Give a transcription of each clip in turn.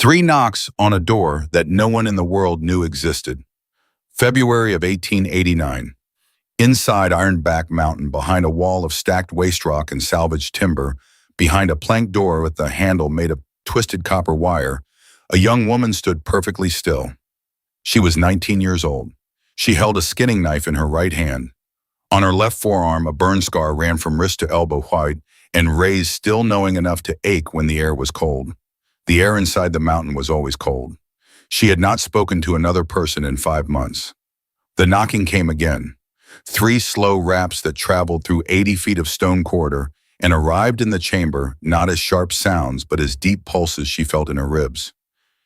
Three knocks on a door that no one in the world knew existed. February of 1889. Inside Ironback Mountain, behind a wall of stacked waste rock and salvaged timber, behind a plank door with a handle made of twisted copper wire, a young woman stood perfectly still. She was 19 years old. She held a skinning knife in her right hand. On her left forearm, a burn scar ran from wrist to elbow white and raised, still knowing enough to ache when the air was cold. The air inside the mountain was always cold. She had not spoken to another person in 5 months. The knocking came again. 3 slow raps that traveled through 80 feet of stone corridor and arrived in the chamber not as sharp sounds but as deep pulses she felt in her ribs.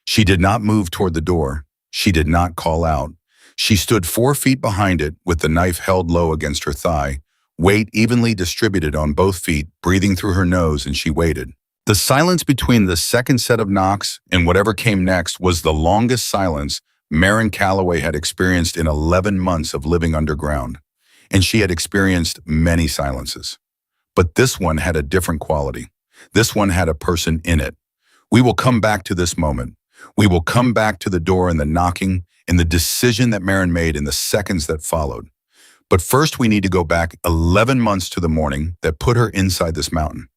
She did not move toward the door. She did not call out. She stood 4 feet behind it with the knife held low against her thigh, weight evenly distributed on both feet, breathing through her nose, and she waited. The silence between the second set of knocks and whatever came next was the longest silence Maren Calloway had experienced in 11 months of living underground, and she had experienced many silences. But this one had a different quality. This one had a person in it. We will come back to this moment. We will come back to the door and the knocking and the decision that Maren made in the seconds that followed. But first we need to go back 11 months to the morning that put her inside this mountain.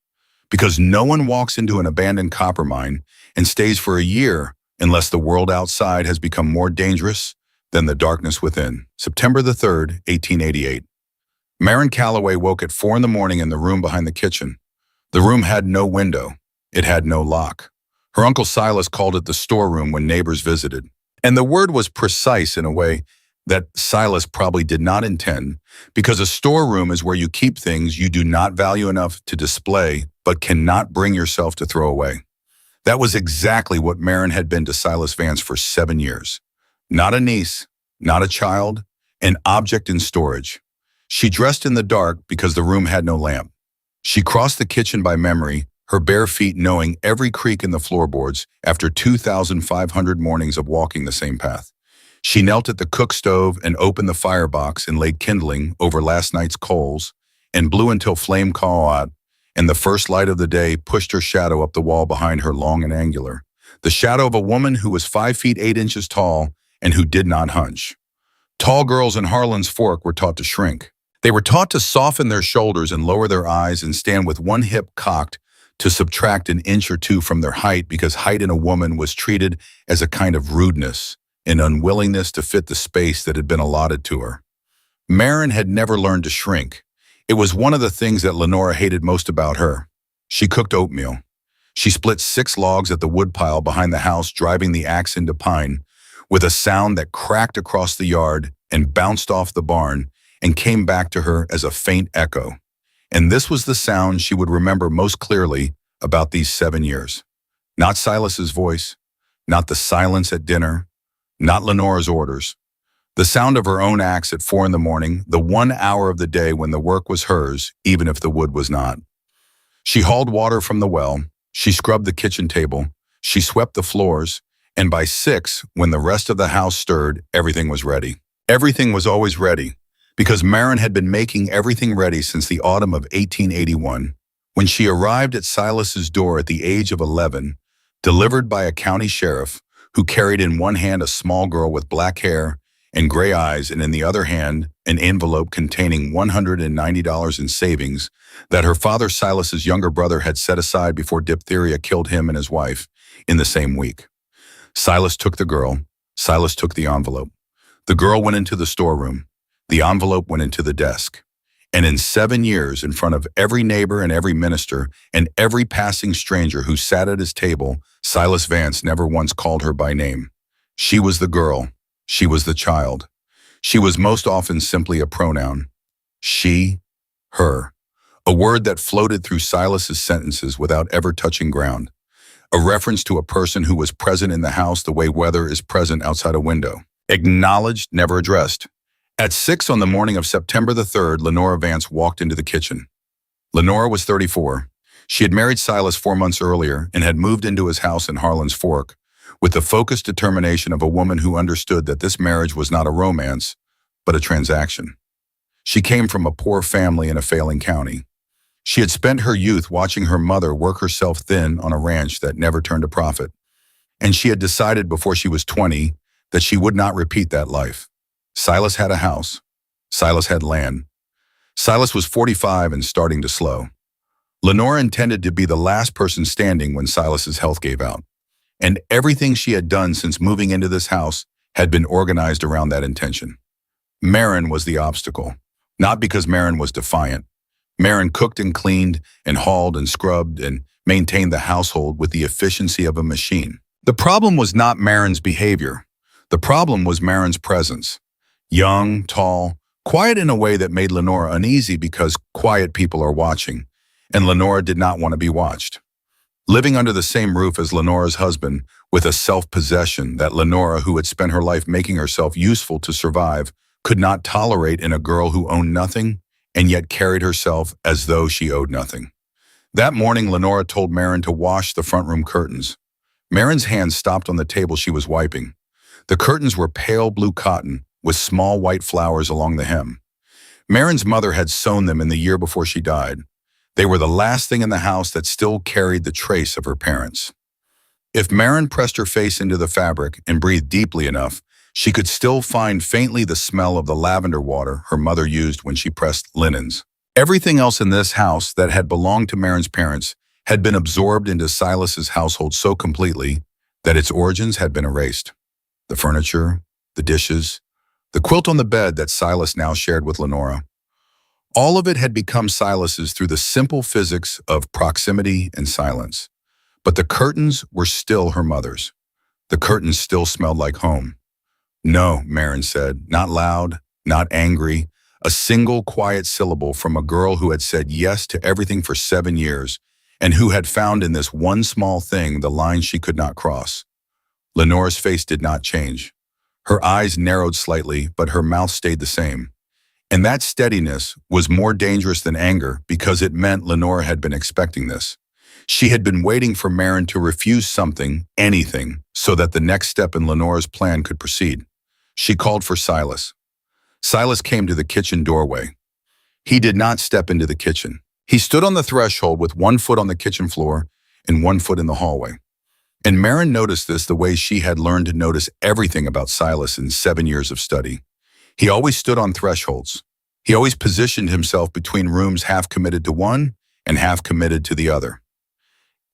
Because no one walks into an abandoned copper mine and stays for a year unless the world outside has become more dangerous than the darkness within. September the 3rd, 1888. Maren Calloway woke at 4 in the morning in the room behind the kitchen. The room had no window. It had no lock. Her Uncle Silas called it the storeroom when neighbors visited. And the word was precise in a way that Silas probably did not intend, because a storeroom is where you keep things you do not value enough to display but cannot bring yourself to throw away. That was exactly what Maren had been to Silas Vance for 7 years. Not a niece, not a child, an object in storage. She dressed in the dark because the room had no lamp. She crossed the kitchen by memory, her bare feet knowing every creak in the floorboards after 2,500 mornings of walking the same path. She knelt at the cook stove and opened the firebox and laid kindling over last night's coals and blew until flame caught out, and the first light of the day pushed her shadow up the wall behind her, long and angular. The shadow of a woman who was 5 feet 8 inches tall and who did not hunch. Tall girls in Harlan's Fork were taught to shrink. They were taught to soften their shoulders and lower their eyes and stand with one hip cocked to subtract an inch or two from their height, because height in a woman was treated as a kind of rudeness, an unwillingness to fit the space that had been allotted to her. Maren had never learned to shrink. It was one of the things that Lenora hated most about her. She cooked oatmeal. She split 6 logs at the woodpile behind the house, driving the axe into pine, with a sound that cracked across the yard and bounced off the barn and came back to her as a faint echo. And this was the sound she would remember most clearly about these 7 years. Not Silas's voice, not the silence at dinner, not Lenora's orders. The sound of her own axe at 4 in the morning, the 1 hour of the day when the work was hers, even if the wood was not. She hauled water from the well, she scrubbed the kitchen table, she swept the floors, and by 6, when the rest of the house stirred, everything was ready. Everything was always ready, because Maren had been making everything ready since the autumn of 1881, when she arrived at Silas's door at the age of 11, delivered by a county sheriff who carried in one hand a small girl with black hair and gray eyes, and in the other hand an envelope containing $190 in savings that her father Silas's younger brother had set aside before diphtheria killed him and his wife in the same week. Silas took the girl. Silas took the envelope. The girl went into the storeroom. The envelope went into the desk. And in 7 years, in front of every neighbor and every minister and every passing stranger who sat at his table, Silas Vance never once called her by name. She was the girl. She was the child. She was most often simply a pronoun. She, her. A word that floated through Silas's sentences without ever touching ground. A reference to a person who was present in the house the way weather is present outside a window. Acknowledged, never addressed. At 6 on the morning of September the 3rd, Lenora Vance walked into the kitchen. Lenora was 34. She had married Silas 4 months earlier and had moved into his house in Harlan's Fork, with the focused determination of a woman who understood that this marriage was not a romance, but a transaction. She came from a poor family in a failing county. She had spent her youth watching her mother work herself thin on a ranch that never turned a profit. and she had decided before she was 20 that she would not repeat that life. Silas had a house. Silas had land. Silas was 45 and starting to slow. Lenora intended to be the last person standing when Silas's health gave out, and everything she had done since moving into this house had been organized around that intention. Maren was the obstacle, not because Maren was defiant. Maren cooked and cleaned and hauled and scrubbed and maintained the household with the efficiency of a machine. The problem was not Maren's behavior. The problem was Maren's presence. Young, tall, quiet in a way that made Lenora uneasy because quiet people are watching, and Lenora did not want to be watched. Living under the same roof as Lenora's husband, with a self-possession that Lenora, who had spent her life making herself useful to survive, could not tolerate in a girl who owned nothing and yet carried herself as though she owed nothing. That morning, Lenora told Maren to wash the front room curtains. Maren's hand stopped on the table she was wiping. The curtains were pale blue cotton with small white flowers along the hem. Maren's mother had sewn them in the year before she died. They were the last thing in the house that still carried the trace of her parents. If Maren pressed her face into the fabric and breathed deeply enough, she could still find faintly the smell of the lavender water her mother used when she pressed linens. Everything else in this house that had belonged to Maren's parents had been absorbed into Silas's household so completely that its origins had been erased. The furniture, the dishes, the quilt on the bed that Silas now shared with Lenora. All of it had become Silas's through the simple physics of proximity and silence. But the curtains were still her mother's. The curtains still smelled like home. No, Maren said, not loud, not angry, a single quiet syllable from a girl who had said yes to everything for 7 years and who had found in this one small thing the line she could not cross. Lenora's face did not change. Her eyes narrowed slightly, but her mouth stayed the same. And that steadiness was more dangerous than anger because it meant Lenora had been expecting this. She had been waiting for Maren to refuse something, anything, so that the next step in Lenora's plan could proceed. She called for Silas. Silas came to the kitchen doorway. He did not step into the kitchen. He stood on the threshold with 1 foot on the kitchen floor and 1 foot in the hallway. And Maren noticed this the way she had learned to notice everything about Silas in 7 years of study. He always stood on thresholds. He always positioned himself between rooms half committed to one and half committed to the other.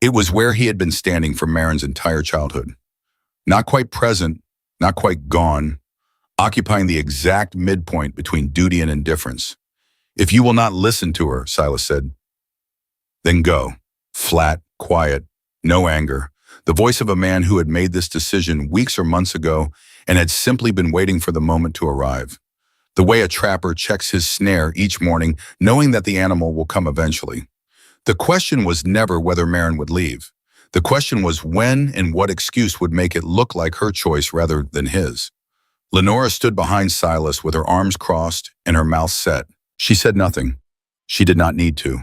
It was where he had been standing for Maren's entire childhood. Not quite present, not quite gone, occupying the exact midpoint between duty and indifference. If you will not listen to her, Silas said, then go. Flat, quiet, no anger. The voice of a man who had made this decision weeks or months ago and had simply been waiting for the moment to arrive. The way a trapper checks his snare each morning, knowing that the animal will come eventually. The question was never whether Maren would leave. The question was when and what excuse would make it look like her choice rather than his. Lenora stood behind Silas with her arms crossed and her mouth set. She said nothing. She did not need to.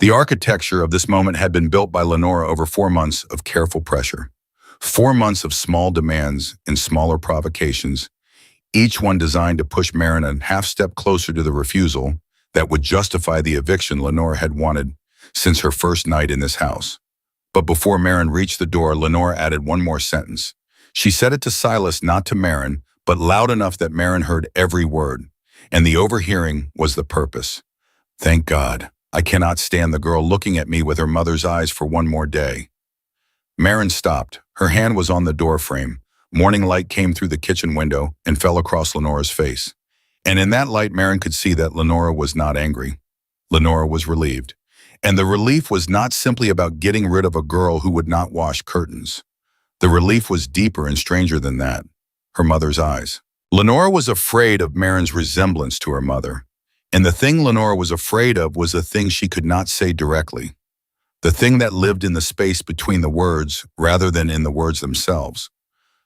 The architecture of this moment had been built by Lenora over 4 months of careful pressure. 4 months of small demands and smaller provocations, each one designed to push Maren a half step closer to the refusal that would justify the eviction Lenora had wanted since her first night in this house. But before Maren reached the door, Lenora added one more sentence. She said it to Silas, not to Maren, but loud enough that Maren heard every word, and the overhearing was the purpose. Thank God. I cannot stand the girl looking at me with her mother's eyes for one more day. Maren stopped. Her hand was on the door frame. Morning light came through the kitchen window and fell across Lenora's face. And in that light, Maren could see that Lenora was not angry. Lenora was relieved. And the relief was not simply about getting rid of a girl who would not wash curtains. The relief was deeper and stranger than that. Her mother's eyes. Lenora was afraid of Maren's resemblance to her mother. And the thing Lenora was afraid of was a thing she could not say directly. The thing that lived in the space between the words rather than in the words themselves.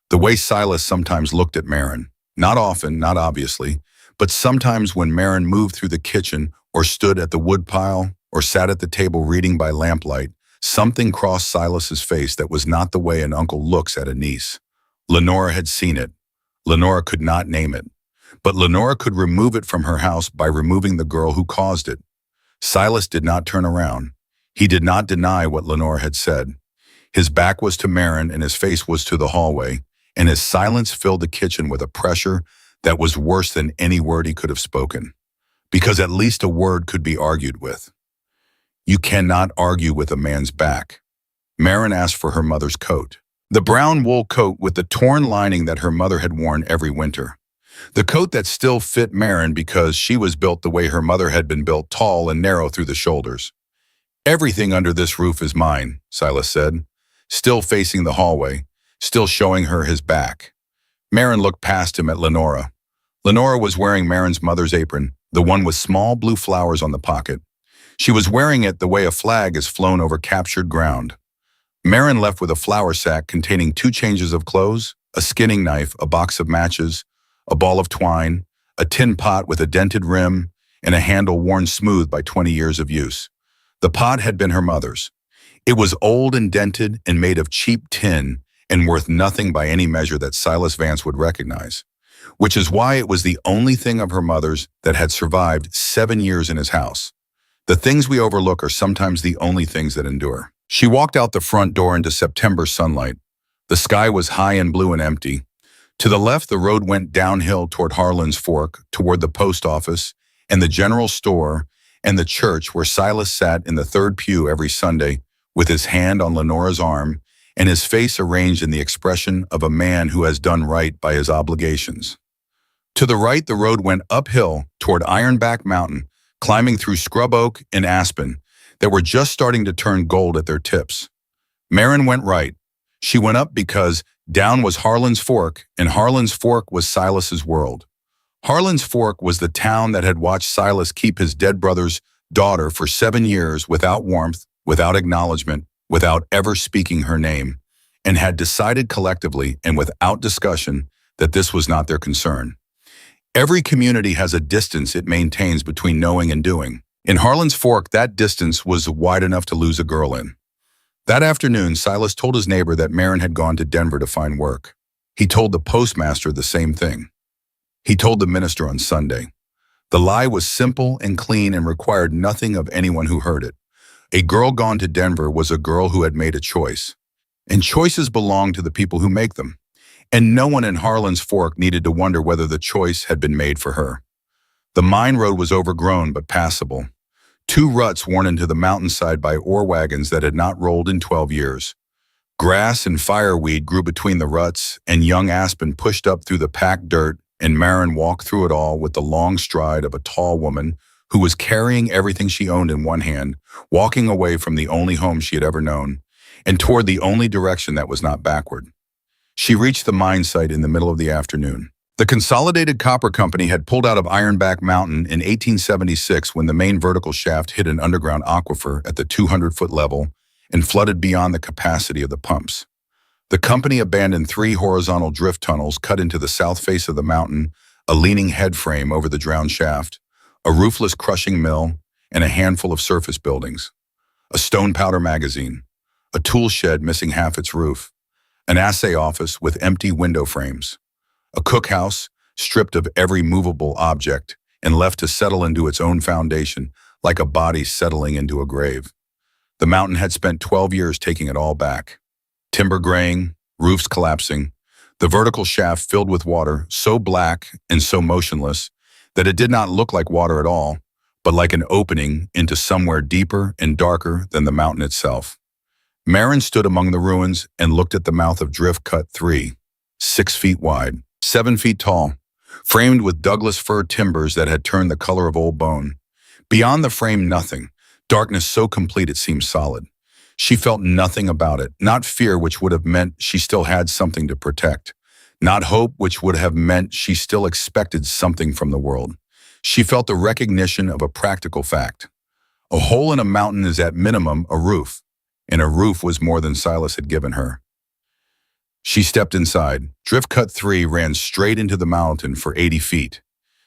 The way Silas sometimes looked at Maren. Not often, not obviously, but sometimes when Maren moved through the kitchen or stood at the woodpile or sat at the table reading by lamplight, something crossed Silas's face that was not the way an uncle looks at a niece. Lenora had seen it. Lenora could not name it. But Lenora could remove it from her house by removing the girl who caused it. Silas did not turn around. He did not deny what Lenora had said. His back was to Marin and his face was to the hallway, and his silence filled the kitchen with a pressure that was worse than any word he could have spoken. Because at least a word could be argued with. You cannot argue with a man's back. Marin asked for her mother's coat. The brown wool coat with the torn lining that her mother had worn every winter. The coat that still fit Marin because she was built the way her mother had been built, tall and narrow through the shoulders. Everything under this roof is mine, Silas said, still facing the hallway, still showing her his back. Marin looked past him at Lenora. Lenora was wearing Marin's mother's apron, the one with small blue flowers on the pocket. She was wearing it the way a flag is flown over captured ground. Marin left with a flour sack containing 2 changes of clothes, a skinning knife, a box of matches, a ball of twine, a tin pot with a dented rim, and a handle worn smooth by 20 years of use. The pot had been her mother's. It was old and dented and made of cheap tin and worth nothing by any measure that Silas Vance would recognize, which is why it was the only thing of her mother's that had survived 7 years in his house. The things we overlook are sometimes the only things that endure. She walked out the front door into September sunlight. The sky was high and blue and empty. To the left, the road went downhill toward Harlan's Fork, toward the post office and the general store and the church where Silas sat in the 3rd pew every Sunday with his hand on Lenora's arm and his face arranged in the expression of a man who has done right by his obligations. To the right, the road went uphill toward Ironback Mountain, climbing through scrub oak and aspen that were just starting to turn gold at their tips. Marin went right. She went up because down was Harlan's Fork, and Harlan's Fork was Silas's world. Harlan's Fork was the town that had watched Silas keep his dead brother's daughter for 7 years without warmth, without acknowledgement, without ever speaking her name, and had decided collectively and without discussion that this was not their concern. Every community has a distance it maintains between knowing and doing. In Harlan's Fork, that distance was wide enough to lose a girl in. That afternoon, Silas told his neighbor that Marin had gone to Denver to find work. He told the postmaster the same thing. He told the minister on Sunday. The lie was simple and clean and required nothing of anyone who heard it. A girl gone to Denver was a girl who had made a choice. And choices belong to the people who make them. And no one in Harlan's Fork needed to wonder whether the choice had been made for her. The mine road was overgrown but passable. 2 ruts worn into the mountainside by ore wagons that had not rolled in 12 years. Grass and fireweed grew between the ruts, and young aspen pushed up through the packed dirt, and Marin walked through it all with the long stride of a tall woman who was carrying everything she owned in one hand, walking away from the only home she had ever known, and toward the only direction that was not backward. She reached the mine site in the middle of the afternoon. The Consolidated Copper Company had pulled out of Ironback Mountain in 1876 when the main vertical shaft hit an underground aquifer at the 200-foot level and flooded beyond the capacity of the pumps. The company abandoned 3 horizontal drift tunnels cut into the south face of the mountain, a leaning head frame over the drowned shaft, a roofless crushing mill, and a handful of surface buildings. A stone powder magazine, a tool shed missing half its roof, an assay office with empty window frames, a cookhouse stripped of every movable object and left to settle into its own foundation like a body settling into a grave. The mountain had spent 12 years taking it all back. Timber graying, roofs collapsing, the vertical shaft filled with water so black and so motionless that it did not look like water at all, but like an opening into somewhere deeper and darker than the mountain itself. Marin stood among the ruins and looked at the mouth of Drift Cut 3, 6 feet wide, 7 feet tall, framed with Douglas fir timbers that had turned the color of old bone. Beyond the frame, nothing, darkness so complete it seemed solid. She felt nothing about it, not fear, which would have meant she still had something to protect, not hope, which would have meant she still expected something from the world. She felt the recognition of a practical fact. A hole in a mountain is at minimum a roof, and a roof was more than Silas had given her. She stepped inside. Drift Cut 3 ran straight into the mountain for 80 feet.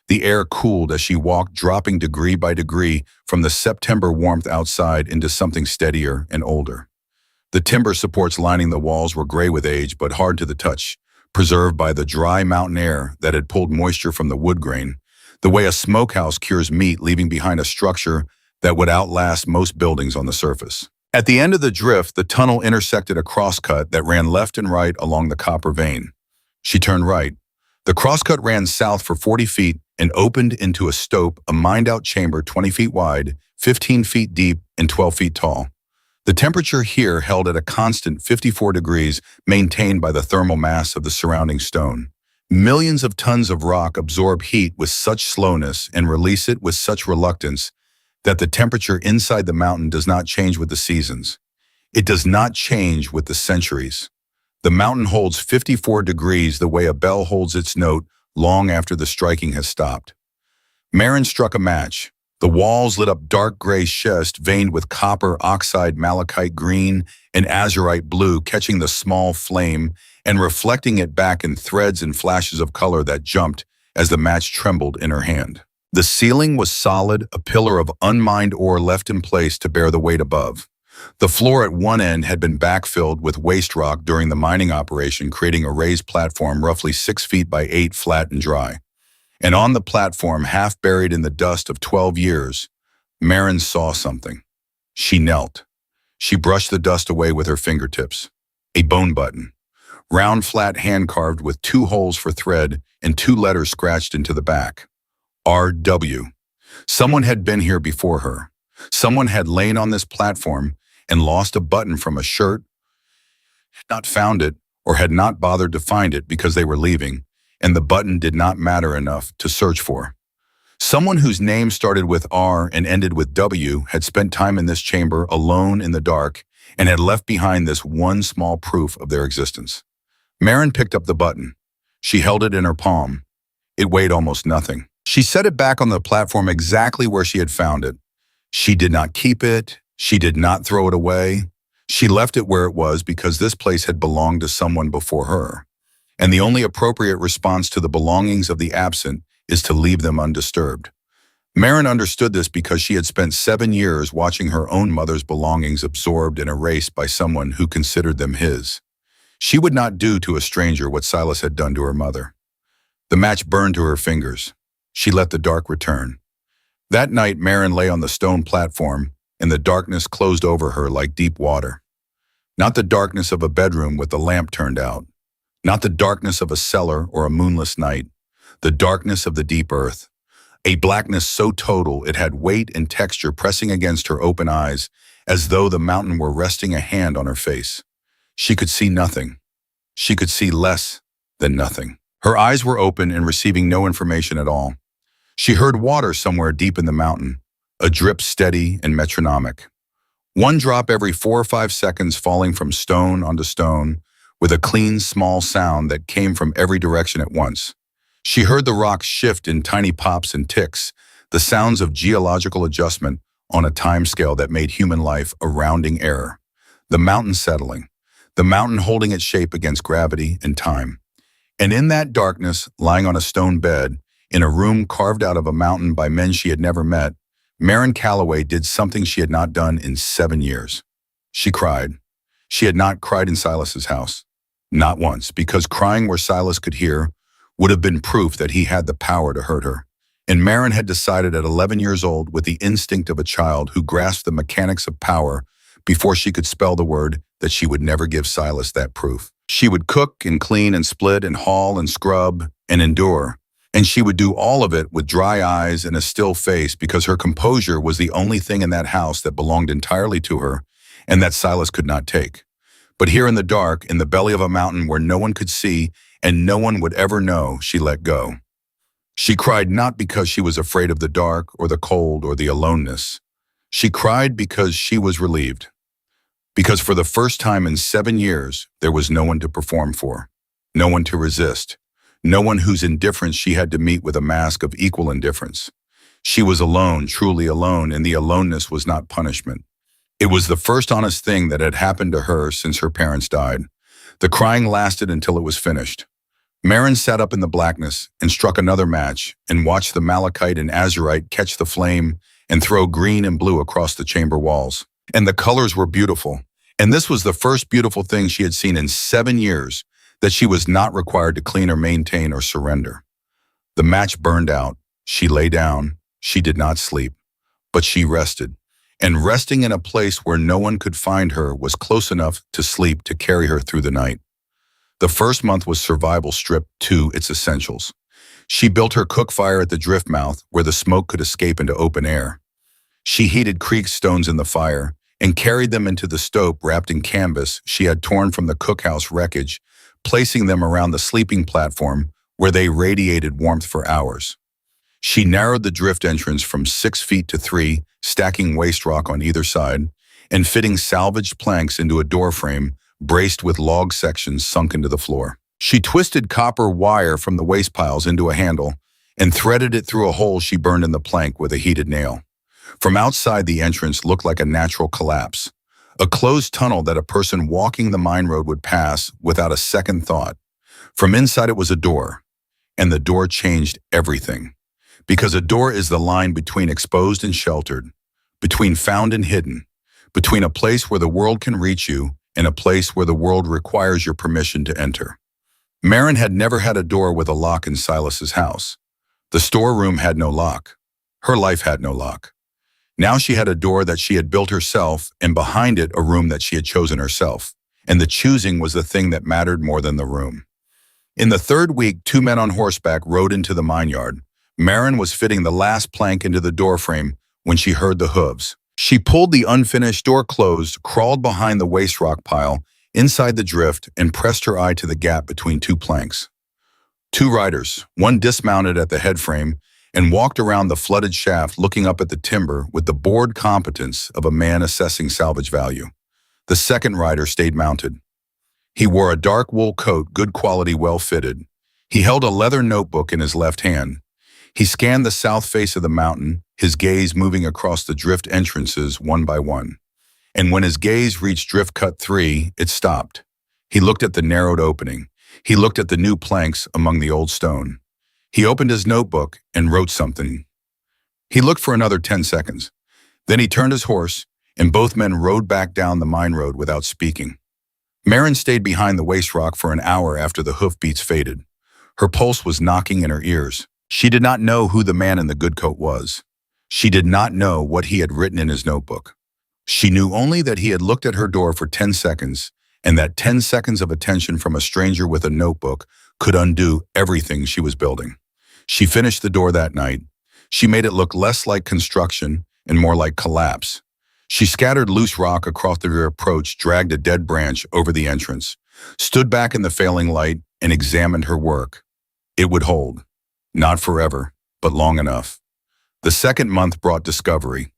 The air cooled as she walked, dropping degree by degree from the September warmth outside into something steadier and older. The timber supports lining the walls were gray with age but hard to the touch, preserved by the dry mountain air that had pulled moisture from the wood grain, the way a smokehouse cures meat, leaving behind a structure that would outlast most buildings on the surface. At the end of the drift, the tunnel intersected a crosscut that ran left and right along the copper vein. She turned right. The crosscut ran south for 40 feet and opened into a stope, a mined-out chamber 20 feet wide, 15 feet deep, and 12 feet tall. The temperature here held at a constant 54 degrees, maintained by the thermal mass of the surrounding stone. Millions of tons of rock absorb heat with such slowness and release it with such reluctance that the temperature inside the mountain does not change with the seasons. It does not change with the centuries. The mountain holds 54 degrees the way a bell holds its note long after the striking has stopped. Maren struck a match. The walls lit up dark gray schist veined with copper, oxide, malachite green, and azurite blue, catching the small flame and reflecting it back in threads and flashes of color that jumped as the match trembled in her hand. The ceiling was solid, a pillar of unmined ore left in place to bear the weight above. The floor at one end had been backfilled with waste rock during the mining operation, creating a raised platform roughly 6 feet by 8, flat and dry. And on the platform, half buried in the dust of 12 years, Maren saw something. She knelt. She brushed the dust away with her fingertips. A bone button. Round, flat, hand-carved with 2 holes for thread and 2 letters scratched into the back. R.W. Someone had been here before her. Someone had lain on this platform and lost a button from a shirt, had not found it, or had not bothered to find it because they were leaving, and the button did not matter enough to search for. Someone whose name started with R and ended with W had spent time in this chamber alone in the dark and had left behind this one small proof of their existence. Maren picked up the button. She held it in her palm. It weighed almost nothing. She set it back on the platform exactly where she had found it. She did not keep it. She did not throw it away. She left it where it was because this place had belonged to someone before her. And the only appropriate response to the belongings of the absent is to leave them undisturbed. Maren understood this because she had spent 7 years watching her own mother's belongings absorbed and erased by someone who considered them his. She would not do to a stranger what Silas had done to her mother. The match burned to her fingers. She let the dark return. That night, Maren lay on the stone platform, and the darkness closed over her like deep water. Not the darkness of a bedroom with the lamp turned out. Not the darkness of a cellar or a moonless night. The darkness of the deep earth. A blackness so total it had weight and texture pressing against her open eyes, as though the mountain were resting a hand on her face. She could see nothing. She could see less than nothing. Her eyes were open and receiving no information at all. She heard water somewhere deep in the mountain, a drip steady and metronomic. One drop every 4 or 5 seconds falling from stone onto stone, with a clean, small sound that came from every direction at once. She heard the rocks shift in tiny pops and ticks, the sounds of geological adjustment on a timescale that made human life a rounding error. The mountain settling, the mountain holding its shape against gravity and time. And in that darkness, lying on a stone bed, in a room carved out of a mountain by men she had never met, Maren Calloway did something she had not done in 7 years. She cried. She had not cried in Silas's house. Not once, because crying where Silas could hear would have been proof that he had the power to hurt her. And Maren had decided at 11 years old, with the instinct of a child who grasped the mechanics of power before she could spell the word, that she would never give Silas that proof. She would cook and clean and split and haul and scrub and endure. And she would do all of it with dry eyes and a still face because her composure was the only thing in that house that belonged entirely to her and that Silas could not take. But here in the dark, in the belly of a mountain where no one could see and no one would ever know, she let go. She cried not because she was afraid of the dark or the cold or the aloneness. She cried because she was relieved. Because for the first time in 7 years, there was no one to perform for, no one to resist, no one whose indifference she had to meet with a mask of equal indifference. She was alone, truly alone, and the aloneness was not punishment. It was the first honest thing that had happened to her since her parents died. The crying lasted until it was finished. Maren sat up in the blackness and struck another match and watched the malachite and azurite catch the flame and throw green and blue across the chamber walls. And the colors were beautiful. And this was the first beautiful thing she had seen in 7 years that she was not required to clean or maintain or surrender. The match burned out. She lay down. She did not sleep, but she rested. and resting in a place where no one could find her was close enough to sleep to carry her through the night. The first month was survival stripped to its essentials. She built her cook fire at the drift mouth where the smoke could escape into open air. She heated creek stones in the fire and carried them into the stove wrapped in canvas she had torn from the cookhouse wreckage, placing them around the sleeping platform where they radiated warmth for hours. She narrowed the drift entrance from 6 feet to 3, stacking waste rock on either side, and fitting salvaged planks into a door frame braced with log sections sunk into the floor. She twisted copper wire from the waste piles into a handle and threaded it through a hole she burned in the plank with a heated nail. From outside, the entrance looked like a natural collapse, a closed tunnel that a person walking the mine road would pass without a second thought. From inside, it was a door, and the door changed everything. Because a door is the line between exposed and sheltered, between found and hidden, between a place where the world can reach you and a place where the world requires your permission to enter. Maren had never had a door with a lock in Silas's house. The storeroom had no lock. Her life had no lock. Now she had a door that she had built herself, and behind it a room that she had chosen herself. And the choosing was the thing that mattered more than the room. In the third week, 2 men on horseback rode into the mine yard. Maren was fitting the last plank into the doorframe when she heard the hooves. She pulled the unfinished door closed, crawled behind the waste rock pile, inside the drift, and pressed her eye to the gap between 2 planks. 2 riders, one dismounted at the headframe and walked around the flooded shaft looking up at the timber with the bored competence of a man assessing salvage value. The second rider stayed mounted. He wore a dark wool coat, good quality, well fitted. He held a leather notebook in his left hand. He scanned the south face of the mountain, his gaze moving across the drift entrances one by one. And when his gaze reached Drift Cut 3, it stopped. He looked at the narrowed opening. He looked at the new planks among the old stone. He opened his notebook and wrote something. He looked for another 10 seconds. Then he turned his horse, and both men rode back down the mine road without speaking. Maren stayed behind the waste rock for an hour after the hoofbeats faded. Her pulse was knocking in her ears. She did not know who the man in the good coat was. She did not know what he had written in his notebook. She knew only that he had looked at her door for 10 seconds, and that 10 seconds of attention from a stranger with a notebook could undo everything she was building. She finished the door that night. She made it look less like construction and more like collapse. She scattered loose rock across their approach, dragged a dead branch over the entrance, stood back in the failing light, and examined her work. It would hold. Not forever, but long enough. The second month brought discovery.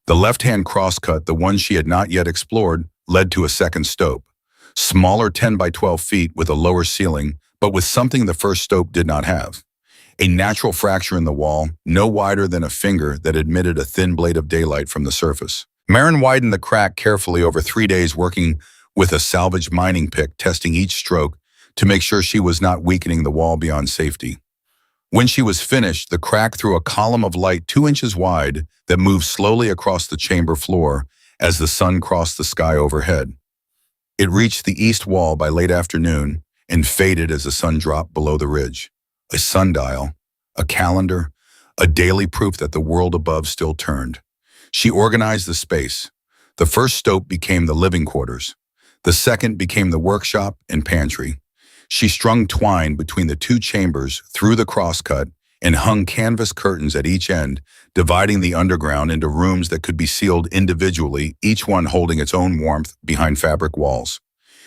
The left-hand crosscut, the one she had not yet explored, led to a second stope. Smaller 10 by 12 feet with a lower ceiling, but with something the first stope did not have. A natural fracture in the wall, no wider than a finger, that admitted a thin blade of daylight from the surface. Maren widened the crack carefully over 3 days, working with a salvaged mining pick, testing each stroke to make sure she was not weakening the wall beyond safety. When she was finished, the crack threw a column of light 2 inches wide that moved slowly across the chamber floor as the sun crossed the sky overhead. It reached the east wall by late afternoon and faded as the sun dropped below the ridge. A sundial, a calendar, a daily proof that the world above still turned. She organized the space. The first stope became the living quarters. The second became the workshop and pantry. She strung twine between the 2 chambers through the crosscut and hung canvas curtains at each end, dividing the underground into rooms that could be sealed individually, each one holding its own warmth behind fabric walls.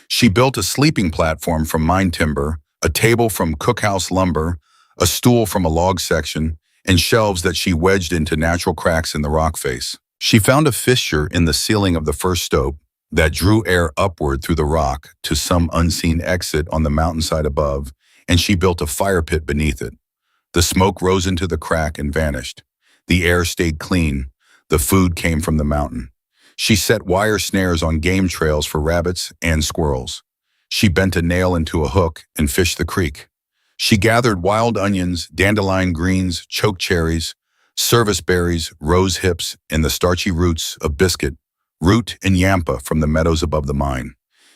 She built a sleeping platform from mine timber, a table from cookhouse lumber, a stool from a log section, and shelves that she wedged into natural cracks in the rock face. She found a fissure in the ceiling of the first stope that drew air upward through the rock to some unseen exit on the mountainside above, and she built a fire pit beneath it. The smoke rose into the crack and vanished. The air stayed clean. The food came from the mountain. She set wire snares on game trails for rabbits and squirrels. She bent a nail into a hook and fished the creek. She gathered wild onions, dandelion greens, choke cherries, service berries, rose hips, and the starchy roots of biscuit, root, and yampa from the meadows above the mine.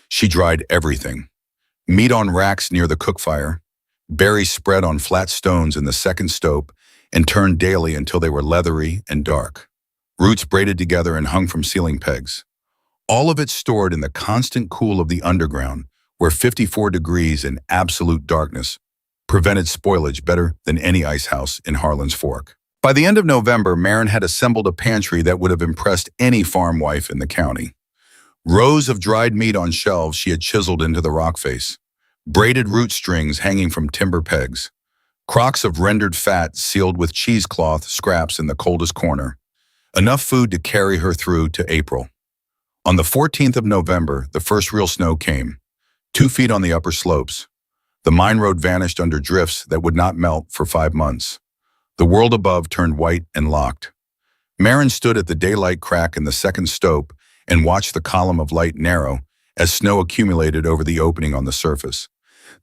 She dried everything. Meat on racks near the cook fire, berries spread on flat stones in the second stope, and turned daily until they were leathery and dark. roots braided together and hung from ceiling pegs. All of it stored in the constant cool of the underground, where 54 degrees and absolute darkness prevented spoilage better than any ice house in Harlan's Fork. By the end of November, Maren had assembled a pantry that would have impressed any farm wife in the county. Rows of dried meat on shelves she had chiseled into the rock face, braided root strings hanging from timber pegs, crocks of rendered fat sealed with cheesecloth scraps in the coldest corner. Enough food to carry her through to April. On the 14th of November, the first real snow came, 2 feet on the upper slopes. The mine road vanished under drifts that would not melt for 5 months. The world above turned white and locked. Maren stood at the daylight crack in the second stope and watched the column of light narrow as snow accumulated over the opening on the surface.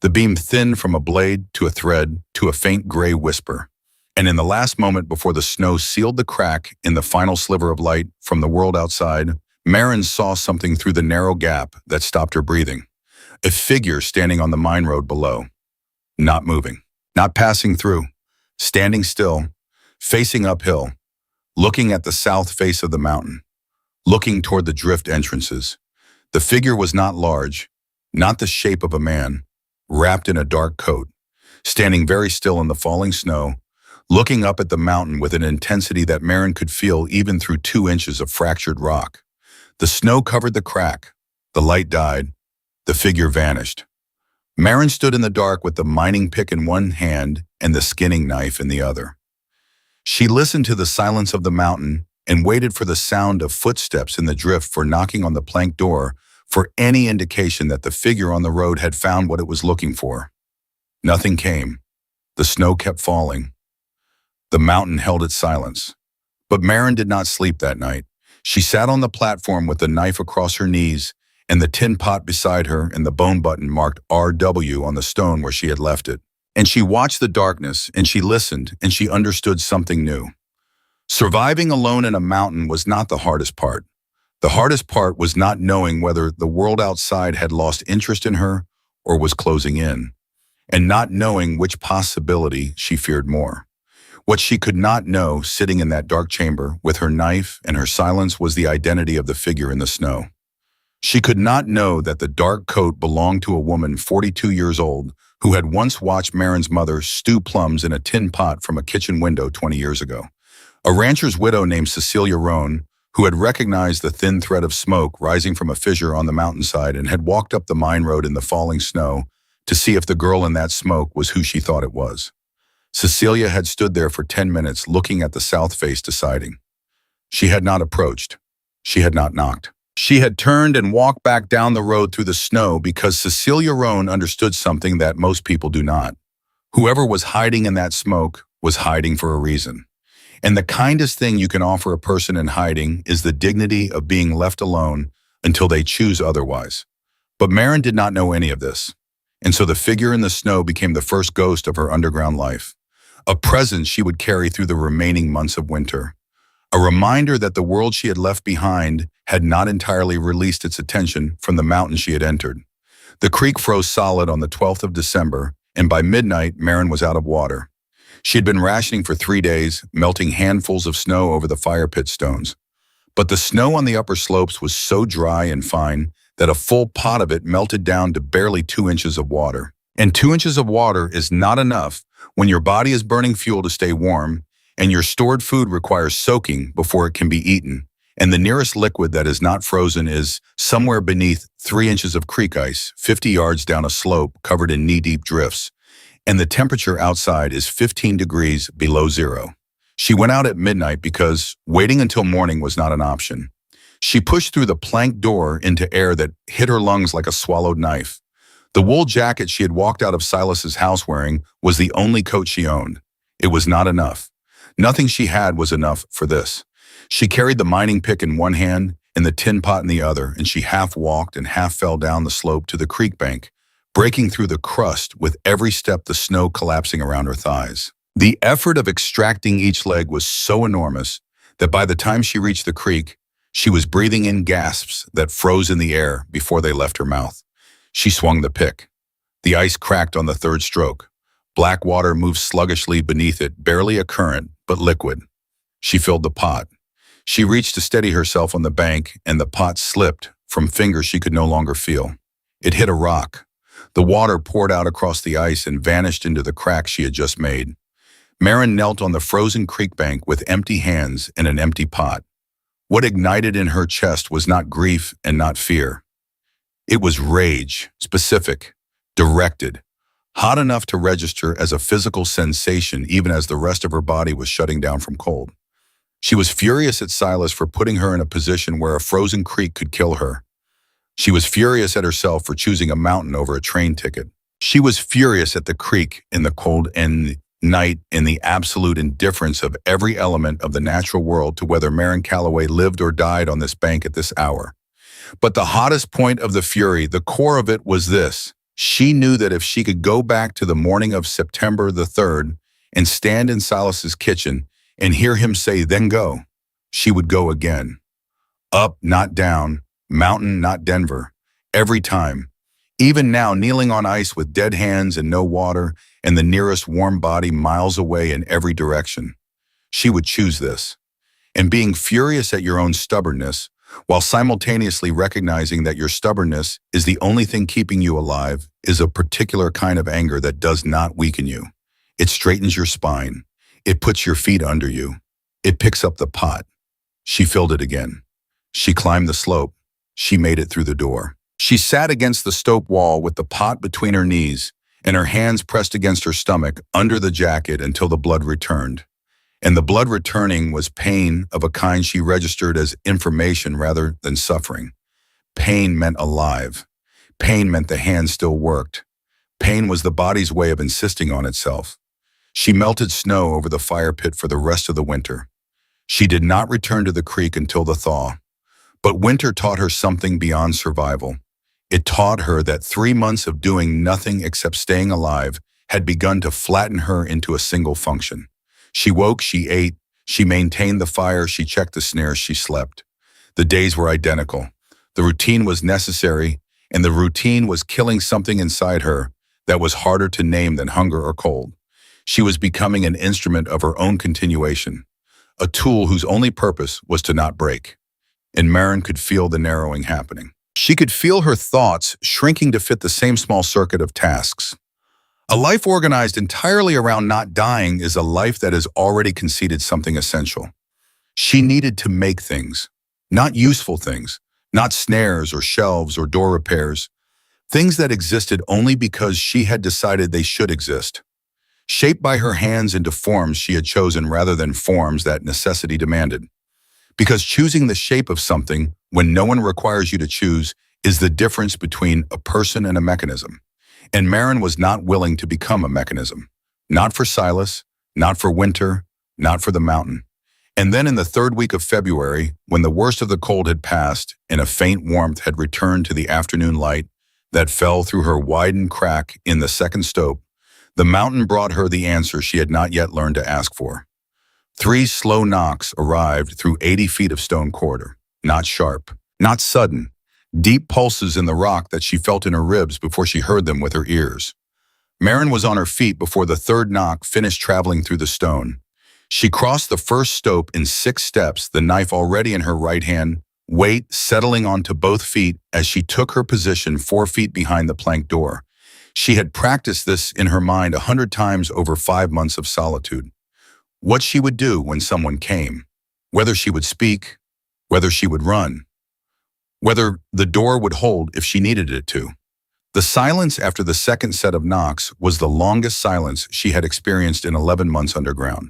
The beam thinned from a blade to a thread to a faint gray whisper. And in the last moment before the snow sealed the crack in the final sliver of light from the world outside, Maren saw something through the narrow gap that stopped her breathing. A figure standing on the mine road below. Not moving, not passing through, standing still, facing uphill, looking at the south face of the mountain, looking toward the drift entrances. The figure was not large, not the shape of a man, wrapped in a dark coat, standing very still in the falling snow, looking up at the mountain with an intensity that Maren could feel even through 2 inches of fractured rock. The snow covered the crack, the light died, the figure vanished. Maren stood in the dark with the mining pick in one hand and the skinning knife in the other. She listened to the silence of the mountain and waited for the sound of footsteps in the drift, for knocking on the plank door, for any indication that the figure on the road had found what it was looking for. Nothing came. The snow kept falling. The mountain held its silence. But Maren did not sleep that night. She sat on the platform with the knife across her knees and the tin pot beside her and the bone button marked RW on the stone where she had left it. And she watched the darkness, and she listened, and she understood something new. Surviving alone in a mountain was not the hardest part. The hardest part was not knowing whether the world outside had lost interest in her or was closing in, and not knowing which possibility she feared more. What she could not know, sitting in that dark chamber with her knife and her silence, was the identity of the figure in the snow. She could not know that the dark coat belonged to a woman 42 years old who had once watched Maren's mother stew plums in a tin pot from a kitchen window 20 years ago. A rancher's widow named Cecilia Roan, who had recognized the thin thread of smoke rising from a fissure on the mountainside and had walked up the mine road in the falling snow to see if the girl in that smoke was who she thought it was. Cecilia had stood there for 10 minutes looking at the south face, deciding. She had not approached. She had not knocked. She had turned and walked back down the road through the snow because Cecilia Roan understood something that most people do not. Whoever was hiding in that smoke was hiding for a reason. And the kindest thing you can offer a person in hiding is the dignity of being left alone until they choose otherwise. But Maren did not know any of this. And so the figure in the snow became the first ghost of her underground life, a presence she would carry through the remaining months of winter. A reminder that the world she had left behind had not entirely released its attention from the mountain she had entered. The creek froze solid on the 12th of December, and by midnight, Maren was out of water. She had been rationing for 3 days, melting handfuls of snow over the fire pit stones. But the snow on the upper slopes was so dry and fine that a full pot of it melted down to barely 2 inches of water. And 2 inches of water is not enough when your body is burning fuel to stay warm, and your stored food requires soaking before it can be eaten, and the nearest liquid that is not frozen is somewhere beneath 3 inches of creek ice, 50 yards down a slope covered in knee-deep drifts, and the temperature outside is 15 degrees below zero. She went out at midnight because waiting until morning was not an option. She pushed through the plank door into air that hit her lungs like a swallowed knife. The wool jacket she had walked out of Silas's house wearing was the only coat she owned. It was not enough. Nothing she had was enough for this. She carried the mining pick in one hand and the tin pot in the other, and she half walked and half fell down the slope to the creek bank, breaking through the crust with every step, the snow collapsing around her thighs. The effort of extracting each leg was so enormous that by the time she reached the creek, she was breathing in gasps that froze in the air before they left her mouth. She swung the pick. The ice cracked on the third stroke. Black water moved sluggishly beneath it, barely a current, but liquid. She filled the pot. She reached to steady herself on the bank, and the pot slipped from fingers she could no longer feel. It hit a rock. The water poured out across the ice and vanished into the crack she had just made. Maren knelt on the frozen creek bank with empty hands and an empty pot. What ignited in her chest was not grief and not fear. It was rage, specific, directed, hot enough to register as a physical sensation even as the rest of her body was shutting down from cold. She was furious at Silas for putting her in a position where a frozen creek could kill her. She was furious at herself for choosing a mountain over a train ticket. She was furious at the creek in the cold and night, in the absolute indifference of every element of the natural world to whether Maren Calloway lived or died on this bank at this hour. But the hottest point of the fury, the core of it, was this. She knew that if she could go back to the morning of September the 3rd and stand in Silas's kitchen and hear him say, "Then go," she would go again. Up, not down, mountain, not Denver. Every time. Even now, kneeling on ice with dead hands and no water, and the nearest warm body miles away in every direction. She would choose this. And being furious at your own stubbornness, while simultaneously recognizing that your stubbornness is the only thing keeping you alive, is a particular kind of anger that does not weaken you. It straightens your spine. It puts your feet under you. It picks up the pot. She filled it again. She climbed the slope. She made it through the door. She sat against the stope wall with the pot between her knees and her hands pressed against her stomach under the jacket until the blood returned. And the blood returning was pain of a kind she registered as information rather than suffering. Pain meant alive. Pain meant the hand still worked. Pain was the body's way of insisting on itself. She melted snow over the fire pit for the rest of the winter. She did not return to the creek until the thaw. But winter taught her something beyond survival. It taught her that 3 months of doing nothing except staying alive had begun to flatten her into a single function. She woke, she ate, she maintained the fire, she checked the snares, she slept. The days were identical. The routine was necessary, and the routine was killing something inside her that was harder to name than hunger or cold. She was becoming an instrument of her own continuation, a tool whose only purpose was to not break. And Maren could feel the narrowing happening. She could feel her thoughts shrinking to fit the same small circuit of tasks. A life organized entirely around not dying is a life that has already conceded something essential. She needed to make things, not useful things, not snares or shelves or door repairs, things that existed only because she had decided they should exist. Shaped by her hands into forms she had chosen rather than forms that necessity demanded. Because choosing the shape of something when no one requires you to choose is the difference between a person and a mechanism. And Maren was not willing to become a mechanism. Not for Silas, not for winter, not for the mountain. And then in the 3rd week of February, when the worst of the cold had passed and a faint warmth had returned to the afternoon light that fell through her widened crack in the second stope, the mountain brought her the answer she had not yet learned to ask for. 3 slow knocks arrived through 80 feet of stone corridor, not sharp, not sudden, deep pulses in the rock that she felt in her ribs before she heard them with her ears. Maren was on her feet before the 3rd knock finished traveling through the stone. She crossed the first stope in 6 steps, the knife already in her right hand, weight settling onto both feet as she took her position 4 feet behind the plank door. She had practiced this in her mind 100 times over 5 months of solitude. What she would do when someone came, whether she would speak, whether she would run, whether the door would hold if she needed it to. The silence after the second set of knocks was the longest silence she had experienced in 11 months underground.